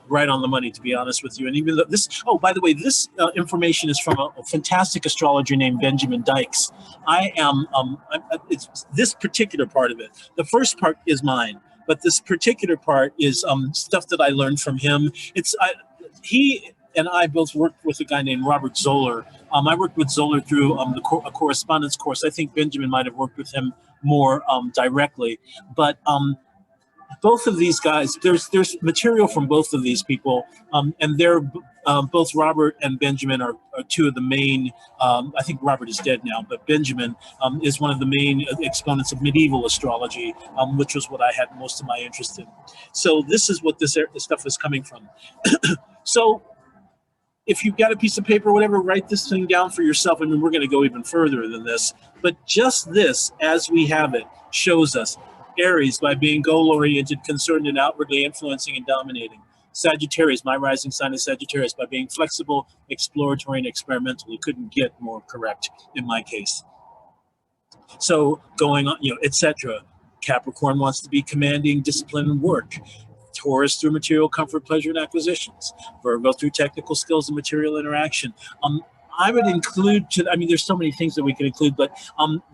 right on the money, to be honest with you. And even though this, oh, by the way, this information is from a fantastic astrologer named Benjamin Dykes. It's this particular part of it. The first part is mine, but this particular part is stuff that I learned from him. He and I both worked with a guy named Robert Zoller. I worked with Zoller through a correspondence course. I think Benjamin might have worked with him more directly, but both of these guys, there's material from both of these people, and they're both Robert and Benjamin are two of the main. I think Robert is dead now, but Benjamin is one of the main exponents of medieval astrology, which was what I had most of my interest in. So this is what this stuff is coming from. So if you've got a piece of paper or whatever, write this thing down for yourself. I mean, we're going to go even further than this, but just this, as we have it, shows us Aries by being goal-oriented, concerned, and outwardly influencing and dominating. Sagittarius, my rising sign is Sagittarius, by being flexible, exploratory, and experimental. You couldn't get more correct in my case. So going on, etc. Capricorn wants to be commanding, discipline, and work. Taurus through material comfort, pleasure, and acquisitions. Virgo through technical skills and material interaction. I would include, there's so many things that we can include, but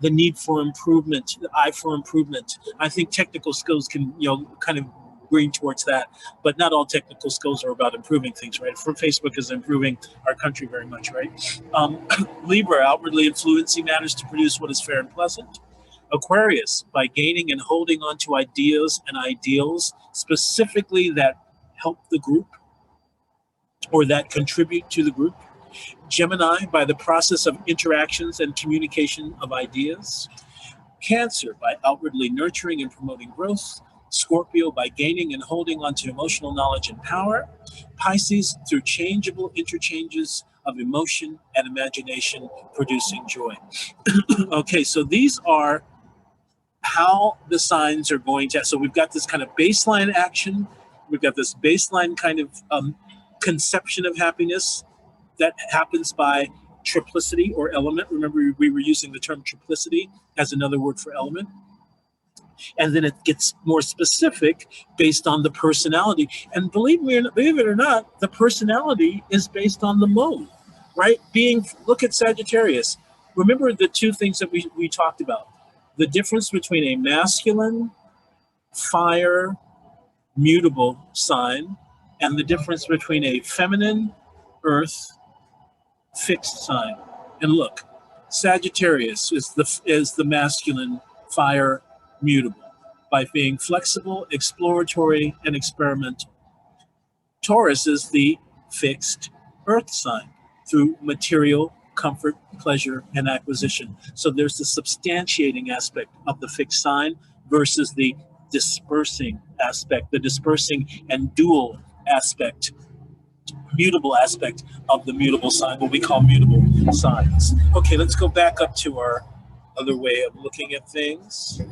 the need for improvement, the eye for improvement. I think technical skills can, kind of bring towards that, but not all technical skills are about improving things, right? For Facebook is improving our country very much, right? Libra, outwardly influencing matters to produce what is fair and pleasant. Aquarius, by gaining and holding on to ideas and ideals, specifically that help the group or that contribute to the group. Gemini, by the process of interactions and communication of ideas. Cancer, by outwardly nurturing and promoting growth. Scorpio, by gaining and holding on to emotional knowledge and power. Pisces, through changeable interchanges of emotion and imagination, producing joy. Okay, so these are how the signs are going to, so we've got this kind of baseline action, we've got this baseline kind of conception of happiness that happens by triplicity or element. Remember, we were using the term triplicity as another word for element. And then it gets more specific based on the personality. And believe it or not, the personality is based on the mode, right? Look at Sagittarius. Remember the two things that we talked about. The difference between a masculine fire mutable sign and the difference between a feminine earth fixed sign. And look, Sagittarius is the masculine fire mutable by being flexible, exploratory, and experimental. Taurus is the fixed earth sign through material, comfort, pleasure, and acquisition. So there's the substantiating aspect of the fixed sign versus the dispersing aspect, the dispersing and dual aspect, mutable aspect of the mutable sign, what we call mutable signs. Okay, let's go back up to our other way of looking at things.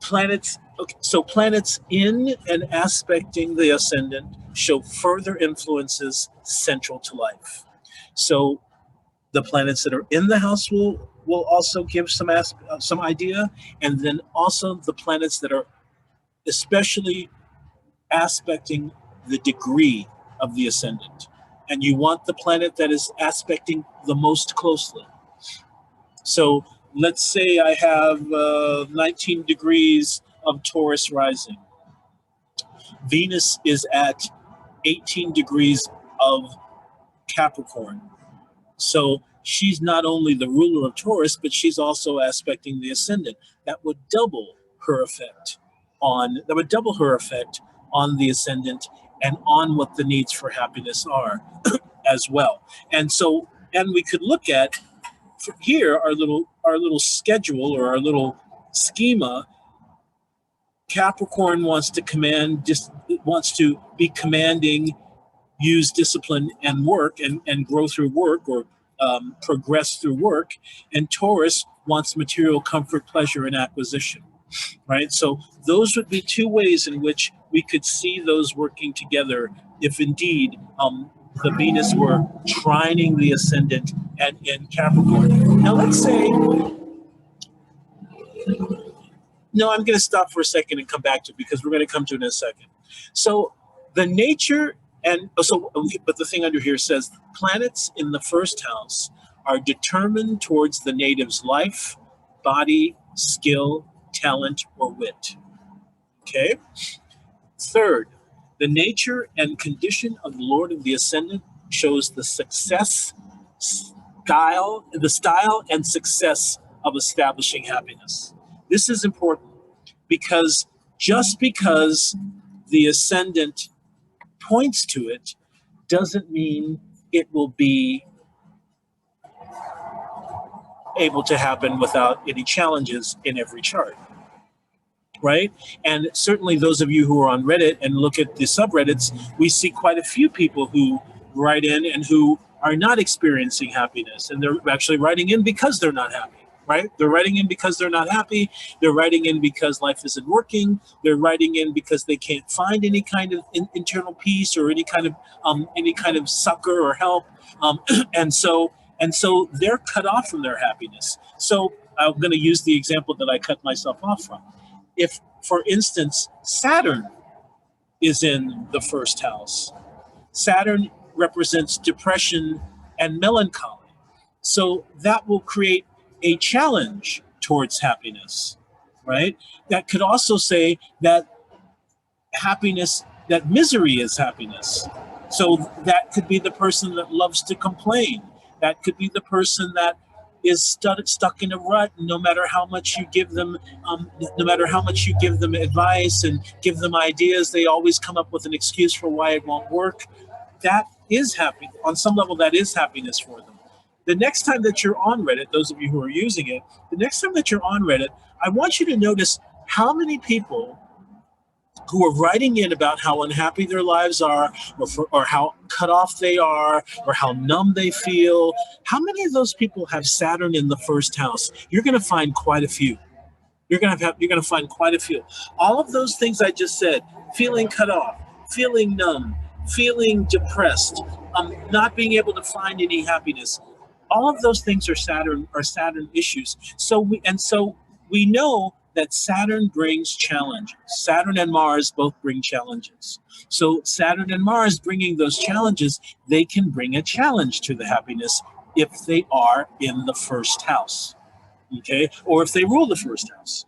Planets, okay, so planets in and aspecting the ascendant show further influences central to life. So the planets that are in the house will also give some idea, and then also the planets that are especially aspecting the degree of the ascendant. And you want the planet that is aspecting the most closely. So let's say I have 19 degrees of Taurus rising. Venus is at 18 degrees of Capricorn. So she's not only the ruler of Taurus, but she's also aspecting the ascendant. That would double her effect on the ascendant and on what the needs for happiness are as well. And we could look at here our little schedule or our little schema. Capricorn wants to be commanding, use discipline and work and grow through work or progress through work. And Taurus wants material comfort, pleasure, and acquisition, right? So those would be two ways in which we could see those working together if indeed the Venus were trining the ascendant and Capricorn. Now let's say, no, I'm going to stop for a second and come back to it because we're going to come to it in a second. So the nature but the thing under here says planets in the first house are determined towards the native's life, body, skill, talent, or wit. Okay. Third, the nature and condition of the Lord of the Ascendant shows the style and success of establishing happiness. This is important because just because the Ascendant points to it doesn't mean it will be able to happen without any challenges in every chart, right? And certainly those of you who are on Reddit and look at the subreddits, we see quite a few people who write in and who are not experiencing happiness, and they're actually writing in because they're not happy. Right? They're writing in because they're not happy. They're writing in because life isn't working. They're writing in because they can't find any kind of internal peace or any kind of succor or help. And so they're cut off from their happiness. So I'm going to use the example that I cut myself off from. If, for instance, Saturn is in the first house, Saturn represents depression and melancholy. So that will create a challenge towards happiness, right? That could also say that misery is happiness. So that could be the person that loves to complain. That could be the person that is stuck in a rut. No matter how much you give them, advice and give them ideas, they always come up with an excuse for why it won't work. That is happy. On some level, that is happiness for them. The next time that you're on Reddit, those of you who are using it, I want you to notice how many people who are writing in about how unhappy their lives are or how cut off they are or how numb they feel. How many of those people have Saturn in the first house? You're going to find quite a few. You're going to find quite a few. All of those things I just said, feeling cut off, feeling numb, feeling depressed, not being able to find any happiness. All of those things are Saturn issues. So we know that Saturn brings challenges. Saturn and Mars both bring challenges. So Saturn and Mars bringing those challenges, they can bring a challenge to the happiness if they are in the first house, okay? Or if they rule the first house.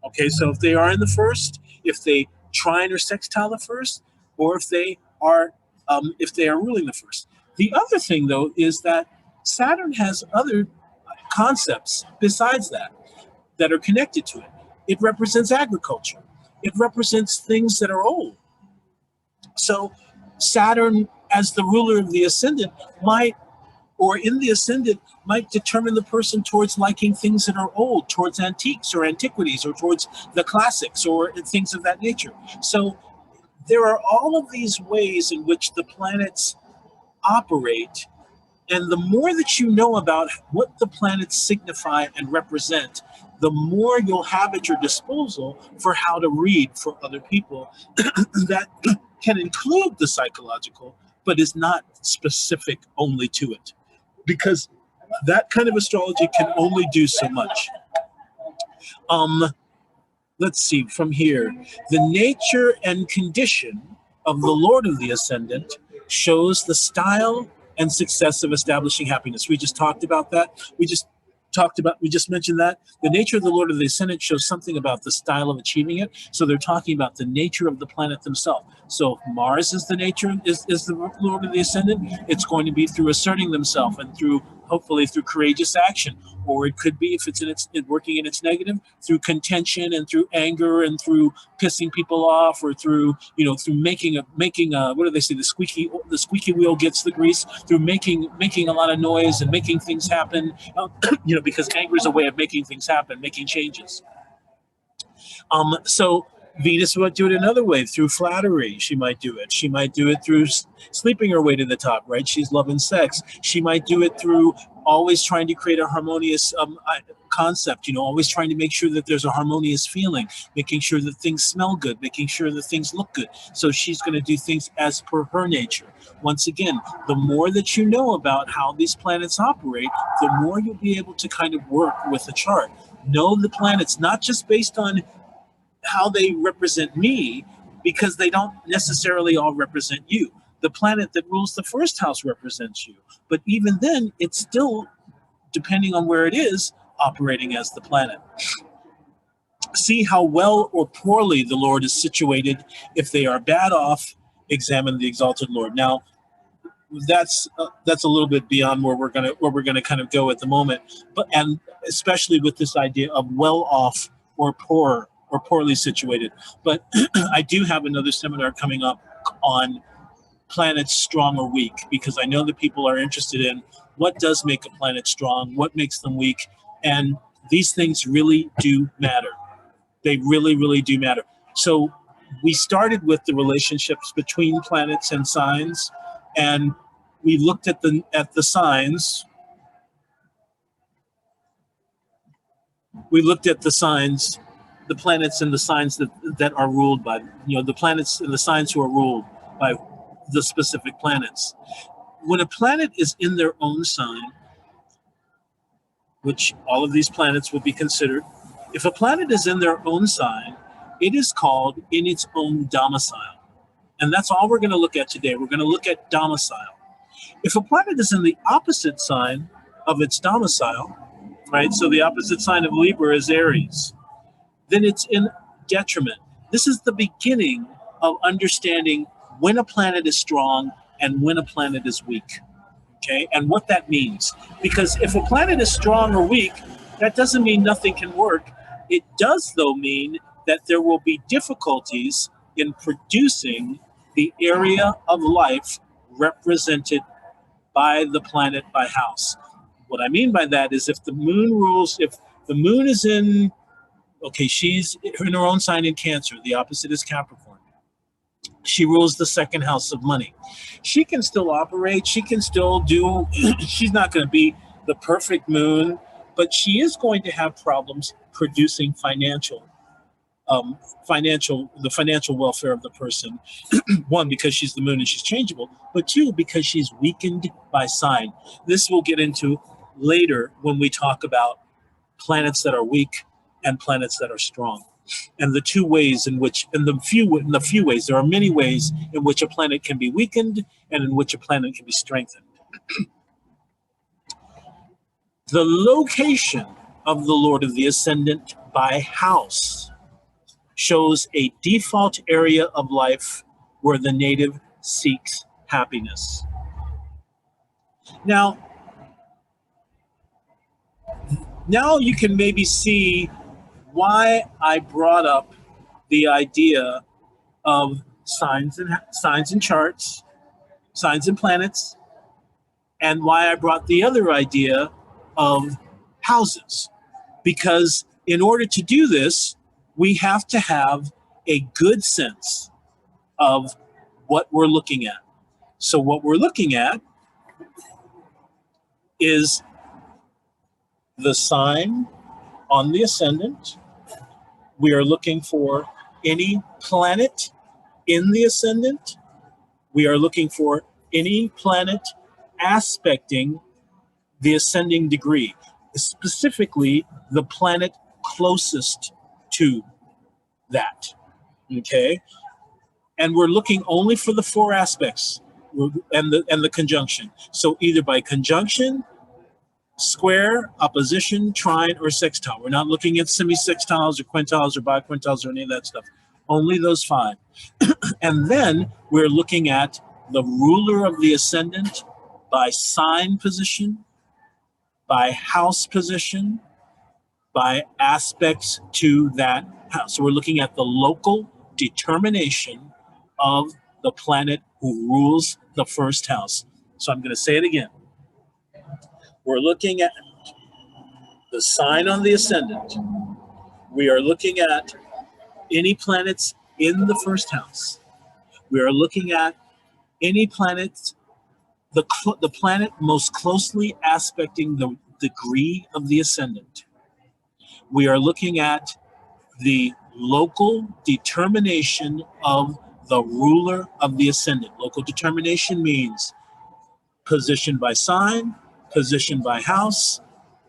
Okay, so if they are in the first, if they trine or sextile the first, or if they are ruling the first. The other thing, though, is that Saturn has other concepts besides that are connected to it. It represents agriculture. It represents things that are old. So Saturn, as the ruler of the ascendant, might, or in the ascendant, might determine the person towards liking things that are old, towards antiques or antiquities, or towards the classics or things of that nature. So there are all of these ways in which the planets operate. And the more that you know about what the planets signify and represent, the more you'll have at your disposal for how to read for other people that can include the psychological, but is not specific only to it. Because that kind of astrology can only do so much. Let's see from here. The nature and condition of the Lord of the Ascendant shows the style and success of establishing happiness. We just talked about that. We just mentioned that. The nature of the Lord of the Ascendant shows something about the style of achieving it. So they're talking about the nature of the planet themselves. So if Mars is the nature, is the Lord of the Ascendant, it's going to be through asserting themselves and hopefully through courageous action. Or it could be, if it's working in its negative, through contention and through anger and through pissing people off, or through making a what do they say, the squeaky wheel gets the grease, through making a lot of noise and making things happen. Because anger is a way of making things happen, making changes. So Venus might do it another way, through flattery. She might do it. She might do it through sleeping her way to the top, right? She's loving sex. She might do it through always trying to create a harmonious concept, always trying to make sure that there's a harmonious feeling, making sure that things smell good, making sure that things look good. So she's going to do things as per her nature. Once again, the more that you know about how these planets operate, the more you'll be able to kind of work with the chart. Know the planets, not just based on how they represent me, because they don't necessarily all represent you. The planet that rules the first house represents you. But even then, it's still, depending on where it is, operating as the planet. See how well or poorly the Lord is situated. If they are bad off, examine the exalted Lord. Now, that's a little bit beyond where we're gonna kind of go at the moment, and especially with this idea of well off or poor or poorly situated. But I do have another seminar coming up on planets strong or weak, because I know that people are interested in what does make a planet strong, what makes them weak, and these things really do matter. They really, really do matter. So we started with the relationships between planets and signs, and we looked at the signs. We looked at the signs, the planets and the signs that are ruled by, the planets and the signs who are ruled by the specific planets. When a planet is in their own sign, which all of these planets would be considered, if a planet is in their own sign, it is called in its own domicile. And that's all we're going to look at today. We're going to look at domicile. If a planet is in the opposite sign of its domicile, right? So the opposite sign of Libra is Aries. Then it's in detriment. This is the beginning of understanding when a planet is strong and when a planet is weak. Okay, and what that means. Because if a planet is strong or weak, that doesn't mean nothing can work. It does, though, mean that there will be difficulties in producing the area of life represented by the planet by house. What I mean by that is if the moon is in, she's in her own sign in Cancer, the opposite is Capricorn. She rules the second house of money. She can still operate. She can still do, she's not going to be the perfect moon, but she is going to have problems producing the financial welfare of the person. One, because she's the moon and she's changeable, but two, because she's weakened by sign. This we'll get into later when we talk about planets that are weak and planets that are strong. And the two ways in which, in the few ways, there are many ways in which a planet can be weakened and in which a planet can be strengthened. The location of the Lord of the Ascendant by house shows a default area of life where the native seeks happiness. Now you can maybe see why I brought up the idea of signs and charts, signs and planets, and why I brought the other idea of houses. Because in order to do this, we have to have a good sense of what we're looking at. So what we're looking at is the sign on the ascendant. We are looking for any planet in the ascendant. We are looking for any planet aspecting the ascending degree, specifically the planet closest to that. Okay? And we're looking only for the four aspects and the conjunction. So either by conjunction, square, opposition, trine, or sextile. We're not looking at semisextiles or quintiles or biquintiles or any of that stuff. Only those five. And then we're looking at the ruler of the ascendant by sign position, by house position, by aspects to that house. So we're looking at the local determination of the planet who rules the first house. So I'm going to say it again. We're looking at the sign on the ascendant. We are looking at any planets in the first house. We are looking at any planets, the planet most closely aspecting the degree of the ascendant. We are looking at the local determination of the ruler of the ascendant. Local determination means position by sign, position by house,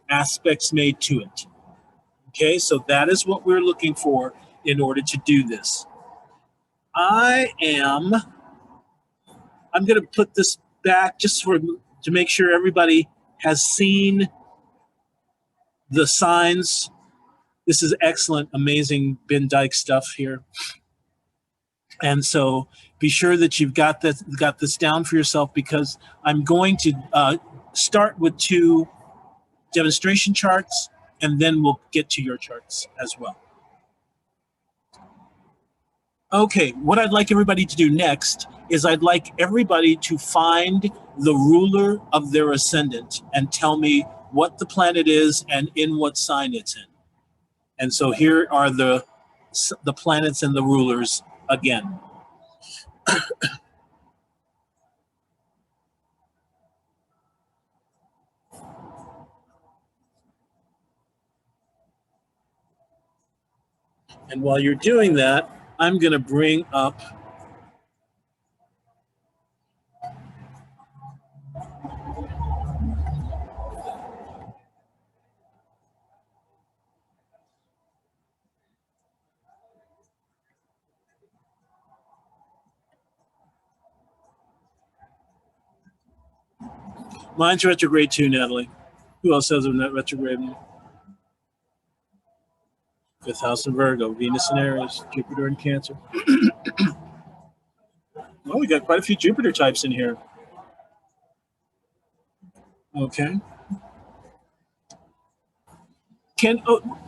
aspects made to it. Okay, so that is what we're looking for in order to do this. I'm going to put this back just to make sure everybody has seen the signs. This is excellent, amazing Ben Dykes stuff here. And so be sure that you've got this down for yourself, because I'm going to start with 2 demonstration charts, and then we'll get to your charts as well. Okay, what I'd like everybody to do next is I'd like everybody to find the ruler of their ascendant and tell me what the planet is and in what sign it's in. And so here are the planets and the rulers again. And while you're doing that, I'm going to bring up mine's retrograde too, Natalie. Who else has a retrograde? 5th house in Virgo, Venus in Aries, Jupiter in Cancer. Oh, we got quite a few Jupiter types in here. Okay.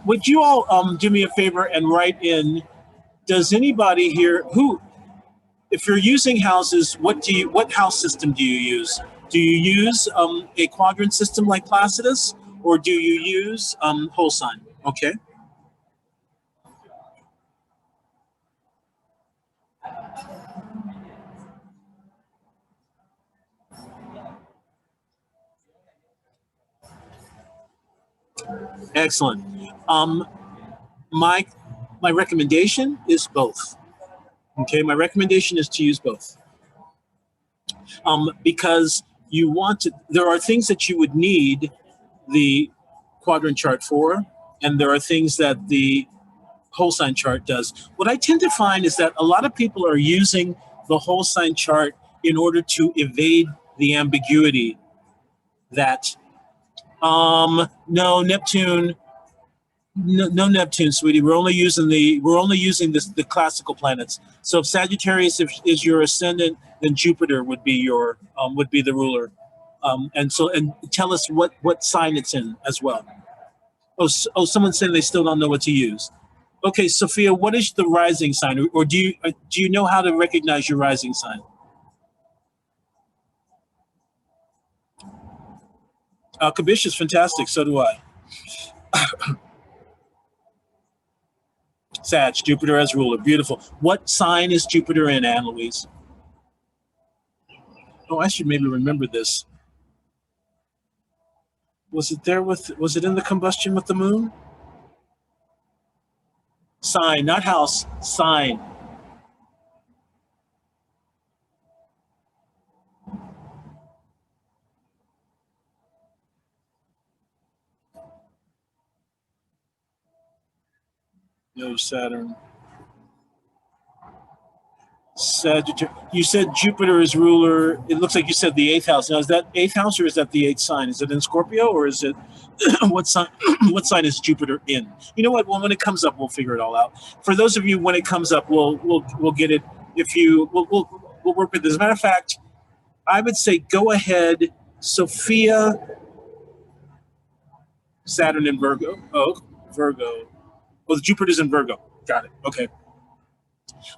Would you all do me a favor and write in? Does anybody here if you're using houses, what house system do you use? Do you use a quadrant system like Placidus, or do you use whole sign? Okay. Excellent. My recommendation is both. Okay, my recommendation is to use both. Because there are things that you would need the quadrant chart for, and there are things that the whole sign chart does. What I tend to find is that a lot of people are using the whole sign chart in order to evade the ambiguity that no, Neptune No, no Neptune, sweetie. We're only using the classical planets. So if Sagittarius is your ascendant, then Jupiter would be the ruler. And tell us what sign it's in as well. Oh, someone's saying they still don't know what to use. Okay, Sophia, what is the rising sign, or do you know how to recognize your rising sign? Kabish is fantastic. So do I. Sag, Jupiter as ruler. Beautiful. What sign is Jupiter in, Anne Louise? Oh, I should maybe remember this. Was it in the combustion with the moon? Sign, not house, sign. No, Saturn. Sagittarius. You said Jupiter is ruler. It looks like you said the eighth house. Now, is that eighth house or is that the eighth sign? Is it in Scorpio or is it what sign? What sign is Jupiter in? You know what? Well, when it comes up, we'll figure it all out. For those of you, when it comes up, we'll get it. If you we'll work with this. As a matter of fact, I would say go ahead, Sophia. Saturn in Virgo. Oh, Virgo. Oh, Jupiter's in Virgo. Got it. Okay.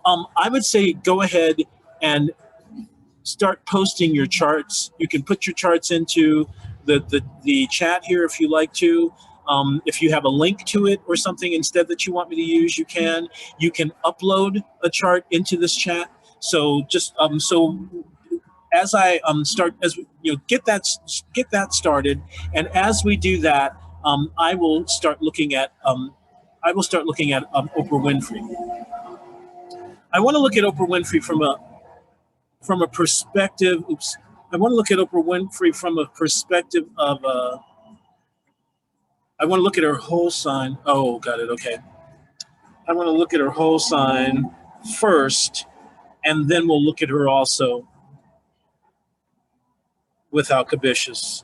I would say go ahead and start posting your charts. You can put your charts into the chat here if you like to. If you have a link to it or something instead that you want me to use, you can. You can upload a chart into this chat. So just as I get that started, and as we do that, I will start looking at Oprah Winfrey. I want to look at Oprah Winfrey from a perspective. Oops. I want to look at Oprah Winfrey from a perspective of. I want to look at her whole sign. Oh, got it. Okay. I want to look at her whole sign first, and then we'll look at her also without Kabishus.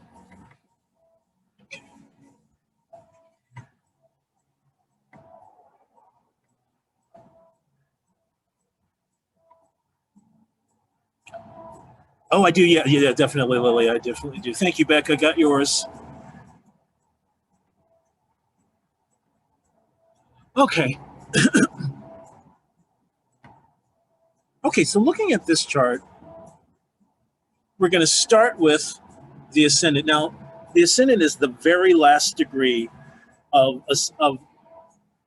Oh, I do. Yeah, definitely, Lily. I definitely do. Thank you, Becca. Got yours. Okay. Okay, so looking at this chart, we're going to start with the ascendant. Now, the ascendant is the very last degree of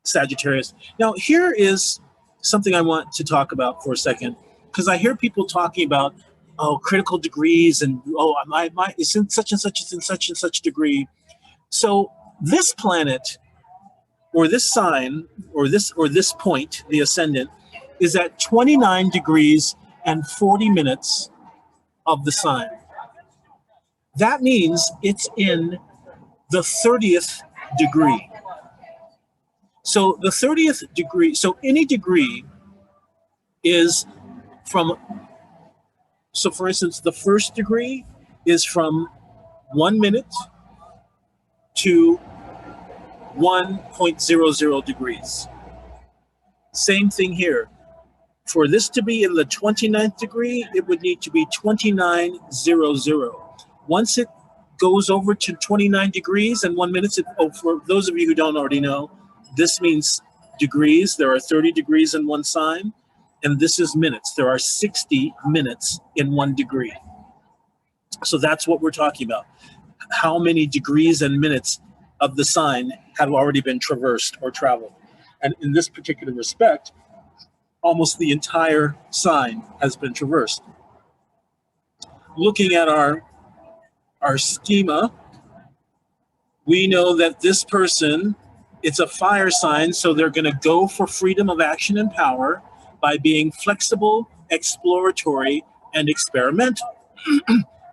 Sagittarius. Now, here is something I want to talk about for a second, because I hear people talking about, critical degrees and, my it's in such and such, it's in such and such degree. So this planet or this sign or this point, the ascendant, is at 29 degrees and 40 minutes of the sign. That means it's in the 30th degree. So the 30th degree, so any degree is so for instance, the first degree is from 1 minute to 1.00 degrees. Same thing here. For this to be in the 29th degree, it would need to be 2900. Once it goes over to 29 degrees and 1 minute, for those of you who don't already know, this means degrees. There are 30 degrees in one sign, and this is minutes. There are 60 minutes in 1 degree. So that's what we're talking about. How many degrees and minutes of the sign have already been traversed or traveled? And in this particular respect, almost the entire sign has been traversed. Looking at our schema, we know that this person, it's a fire sign, so they're going to go for freedom of action and power by being flexible, exploratory, and experimental.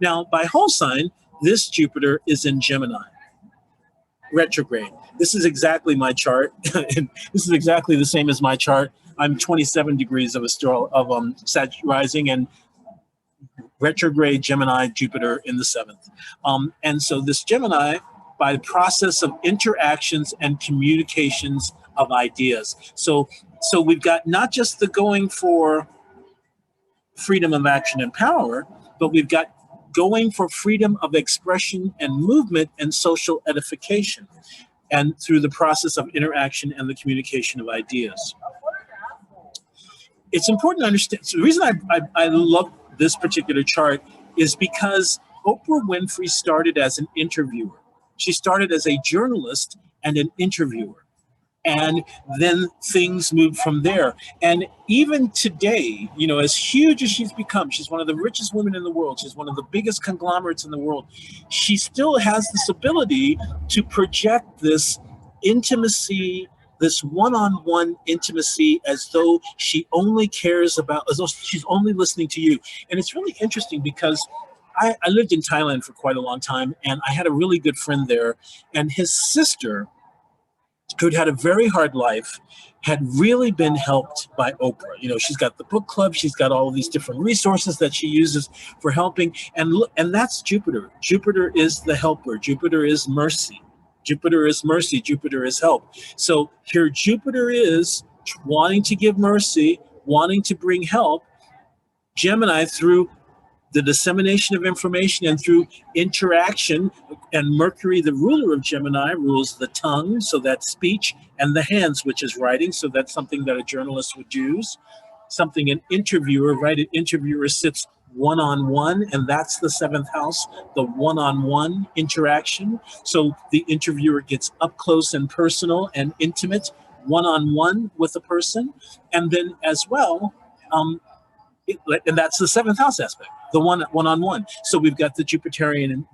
Now, by whole sign, this Jupiter is in Gemini, retrograde. This is exactly my chart. And this is exactly the same as my chart. I'm 27 degrees of Sag rising and retrograde Gemini Jupiter in the 7th. And so this Gemini by the process of interactions and communications of ideas. So we've got not just the going for freedom of action and power, but we've got going for freedom of expression and movement and social edification, and through the process of interaction and the communication of ideas. It's important to understand. So the reason I love this particular chart is because Oprah Winfrey started as an interviewer. She started as a journalist and an interviewer. And then things moved from there. And even today, you know, as huge as she's become, she's one of the richest women in the world. She's one of the biggest conglomerates in the world. She still has this ability to project this intimacy, this one-on-one intimacy, as though she only cares about, as though she's only listening to you. And it's really interesting because I lived in Thailand for quite a long time, and I had a really good friend there, and his sister, who'd had a very hard life, had really been helped by Oprah. You know, she's got the book club, she's got all of these different resources that she uses for helping, and that's Jupiter. Jupiter is the helper. Jupiter is mercy. Jupiter is mercy. Jupiter is help. So here Jupiter is wanting to give mercy, wanting to bring help. Gemini, through the dissemination of information and through interaction, and Mercury, the ruler of Gemini, rules the tongue, so that's speech, and the hands, which is writing, so that's something that a journalist would use. Something an interviewer, right? An interviewer sits one-on-one, and that's the seventh house, the one-on-one interaction. So the interviewer gets up close and personal and intimate, one-on-one with a person. And then as well, and that's the seventh house aspect, the one-on-one. So we've got the Jupiterian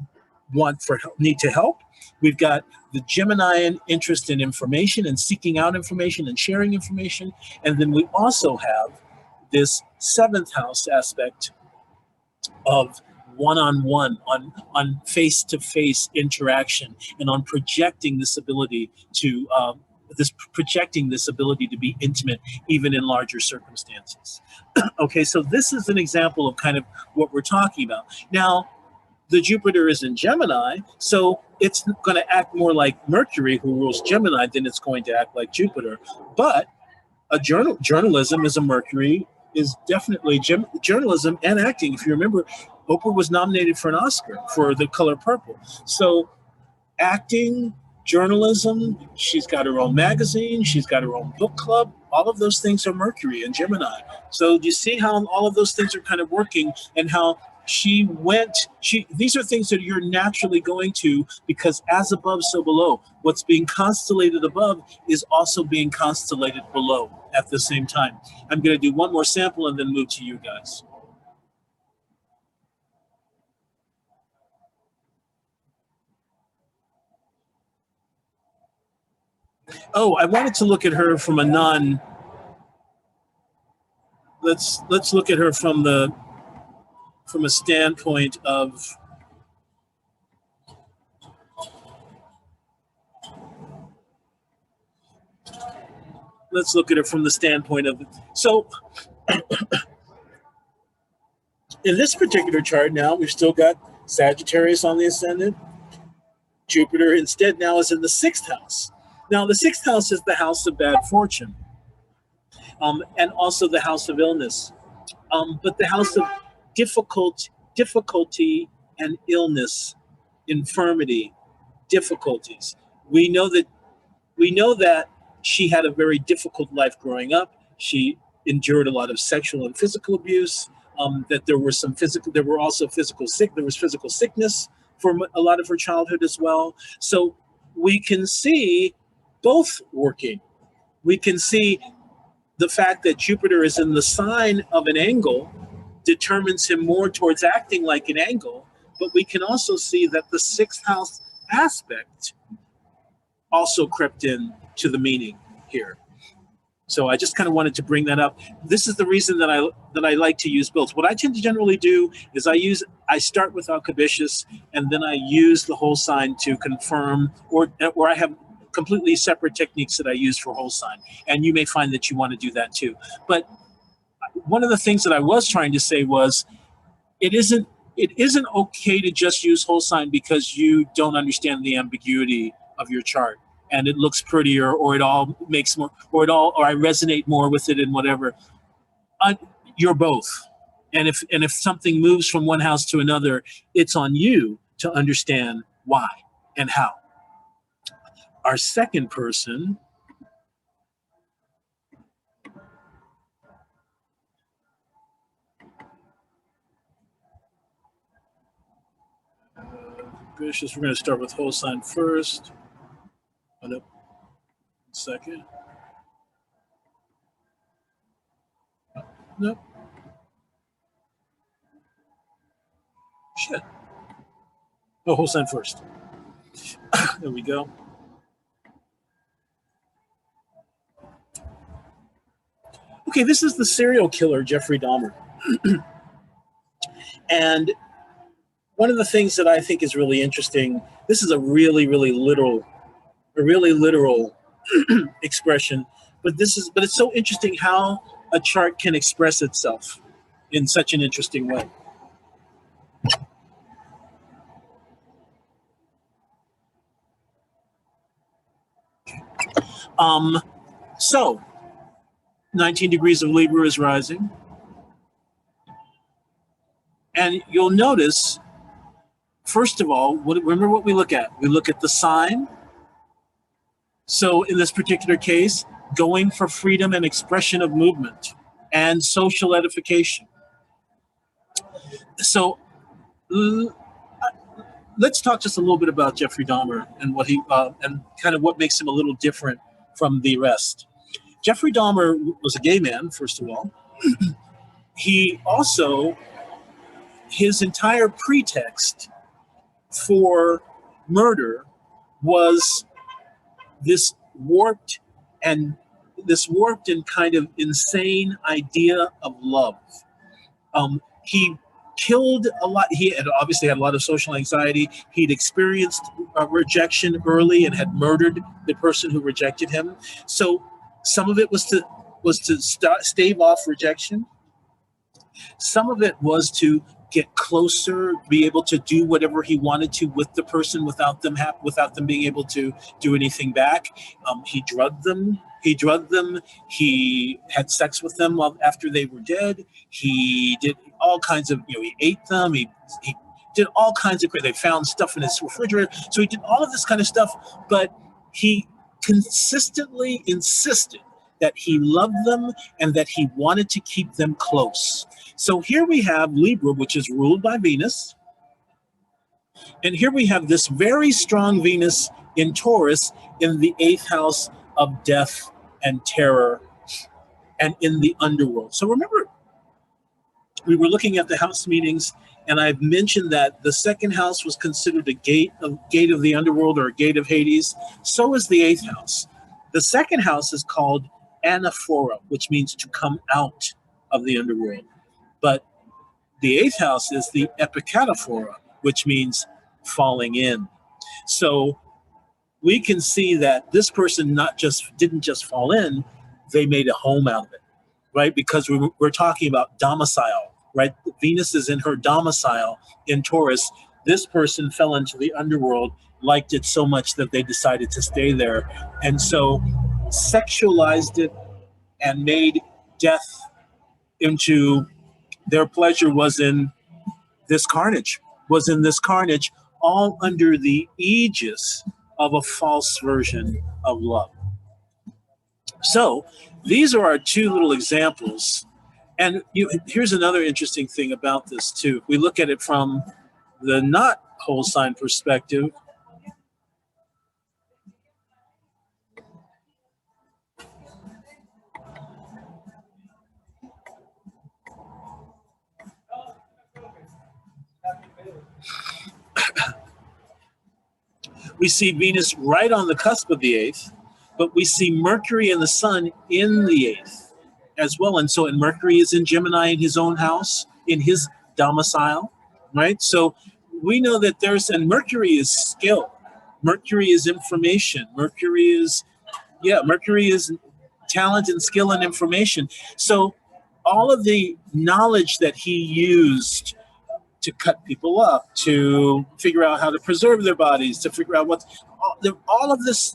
want for help, need to help. We've got the Geminian interest in information and seeking out information and sharing information. And then we also have this seventh house aspect of one-on-one, on face-to-face interaction, and on projecting this ability to be intimate even in larger circumstances. Okay, so this is an example of kind of what we're talking about. Now, the Jupiter is in Gemini, so it's going to act more like Mercury, who rules Gemini, than it's going to act like Jupiter. But journalism is a Mercury, is definitely journalism and acting. If you remember, Oprah was nominated for an Oscar for The Color Purple. So acting, journalism, she's got her own magazine, she's got her own book club. All of those things are Mercury and Gemini. So do you see how all of those things are kind of working, and how these are things that you're naturally going to, because as above, so below. What's being constellated above is also being constellated below at the same time. I'm going to do one more sample and then move to you guys. Oh, I wanted to look at her from a let's look at her from a standpoint of so in this particular chart now, we've still got Sagittarius on the ascendant. Jupiter instead now is in the sixth house. Now, the sixth house is the house of bad fortune, and also the house of illness, but the house of difficulty and illness, infirmity, difficulties. We know that she had a very difficult life growing up. She endured a lot of sexual and physical abuse. That there was physical sickness for a lot of her childhood as well. So we can see both working. We can see the fact that Jupiter is in the sign of an angle determines him more towards acting like an angle, but we can also see that the sixth house aspect also crept in to the meaning here. So I just kind of wanted to bring that up. This is the reason that I like to use both. What I tend to generally do is I start with auspicious, and then I use the whole sign to confirm, or I have completely separate techniques that I use for whole sign. And you may find that you want to do that too. But one of the things that I was trying to say was, it isn't it isn't okay to just use whole sign because you don't understand the ambiguity of your chart and it looks prettier, or it all makes more, or I resonate more with it and whatever. You're both. And if something moves from one house to another, it's on you to understand why and how. Our second person, Vicious, we're going to start with whole sign first. Oh, nope. Second. Nope. Shit. Oh, whole sign first. There we go. Okay, this is the serial killer, Jeffrey Dahmer. And one of the things that I think is really interesting, this is a really literal expression, but it's so interesting how a chart can express itself in such an interesting way. So 19 degrees of Libra is rising. And you'll notice, first of all, remember what we look at. We look at the sign. So in this particular case, going for freedom and expression of movement and social edification. So let's talk just a little bit about Jeffrey Dahmer and what he and kind of what makes him a little different from the rest. Jeffrey Dahmer was a gay man, first of all. He also, his entire pretext for murder was this warped and kind of insane idea of love. He killed a lot. He had obviously had a lot of social anxiety. He'd experienced rejection early and had murdered the person who rejected him. So some of it was to stave off rejection. Some of it was to get closer, be able to do whatever he wanted to with the person without them being able to do anything back. He drugged them. He had sex with them after they were dead. He did all kinds of, he ate them. He did all kinds of crazy. They found stuff in his refrigerator. So he did all of this kind of stuff, but he consistently insisted that he loved them and that he wanted to keep them close. So here we have Libra, which is ruled by Venus. And here we have this very strong Venus in Taurus in the 8th house of death and terror and in the underworld. So remember, we were looking at the house meetings, and I've mentioned that the 2nd house was considered a gate of the underworld, or a gate of Hades. So is the 8th house. The 2nd house is called anaphora, which means to come out of the underworld. But the 8th house is the epicataphora, which means falling in. So we can see that this person didn't just fall in, they made a home out of it, right? Because we're talking about domicile, right? Venus is in her domicile in Taurus. This person fell into the underworld, liked it so much that they decided to stay there. And so sexualized it and made death into their pleasure was in this carnage, all under the aegis of a false version of love. So these are our two little examples. And here's another interesting thing about this too. If we look at it from the not whole sign perspective, we see Venus right on the cusp of the 8th, but we see Mercury and the Sun in the 8th as well. And Mercury is in Gemini in his own house, in his domicile, right? So we know that and Mercury is skill. Mercury is information. Mercury is talent and skill and information. So all of the knowledge that he used to cut people up, to figure out how to preserve their bodies, to figure out what all of this.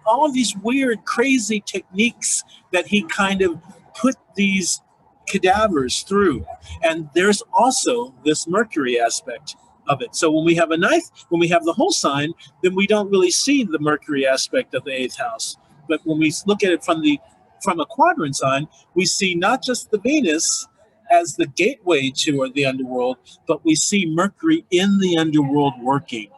All of these weird, crazy techniques that he kind of put these cadavers through. And there's also this Mercury aspect of it. So when we have a ninth, when we have the whole sign, then we don't really see the Mercury aspect of the eighth house. But when we look at it from a quadrant sign, we see not just the Venus as the gateway to the underworld, but we see Mercury in the underworld working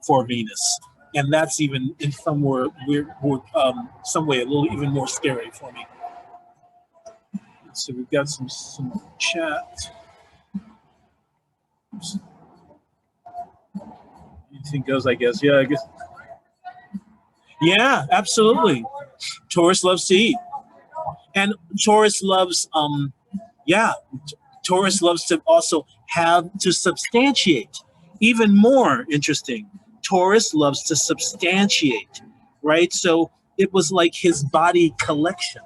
for Venus. And that's even in some way a little even more scary for me. So we've got some chat. Anything goes, I guess. Yeah, I guess. Yeah, absolutely. Taurus loves to eat. And Taurus loves, Taurus loves to also have to substantiate. Even more interesting, Taurus loves to substantiate, right? So it was like his body collection,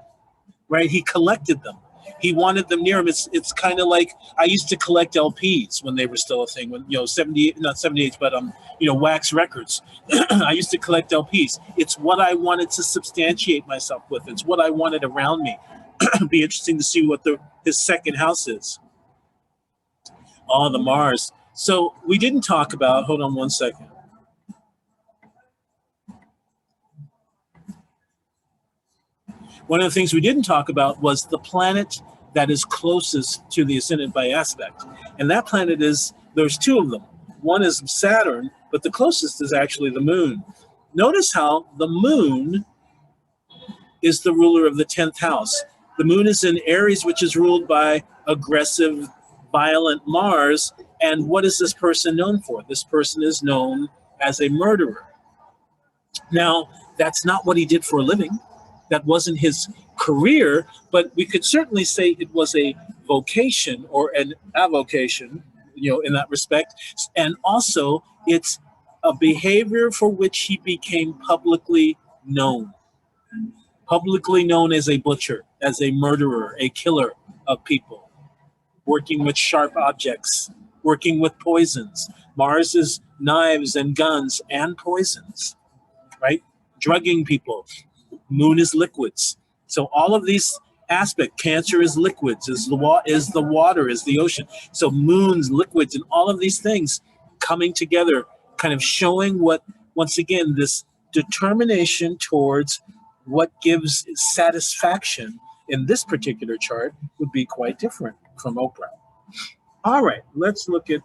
right? He collected them. He wanted them near him. It's kind of like I used to collect LPs when they were still a thing. When 78, not 78, but wax records. I used to collect LPs. It's what I wanted to substantiate myself with. It's what I wanted around me. It'd be interesting to see what his second house is. Oh, the Mars. So we didn't talk about. Hold on one second. One of the things we didn't talk about was the planet that is closest to the ascendant by aspect. And that planet there's two of them. One is Saturn, but the closest is actually the moon. Notice how the moon is the ruler of the 10th house. The moon is in Aries, which is ruled by aggressive, violent Mars. And what is this person known for? This person is known as a murderer. Now, that's not what he did for a living. That wasn't his career, but we could certainly say it was a vocation or an avocation, in that respect. And also, it's a behavior for which he became publicly known as a butcher, as a murderer, a killer of people, working with sharp objects, working with poisons. Mars is knives and guns and poisons, right? Drugging people. Moon is liquids. So all of these aspects, Cancer is liquids, is the water, is the ocean. So moons, liquids, and all of these things coming together, kind of showing what, once again, this determination towards what gives satisfaction in this particular chart would be quite different from Oprah. All right, let's look at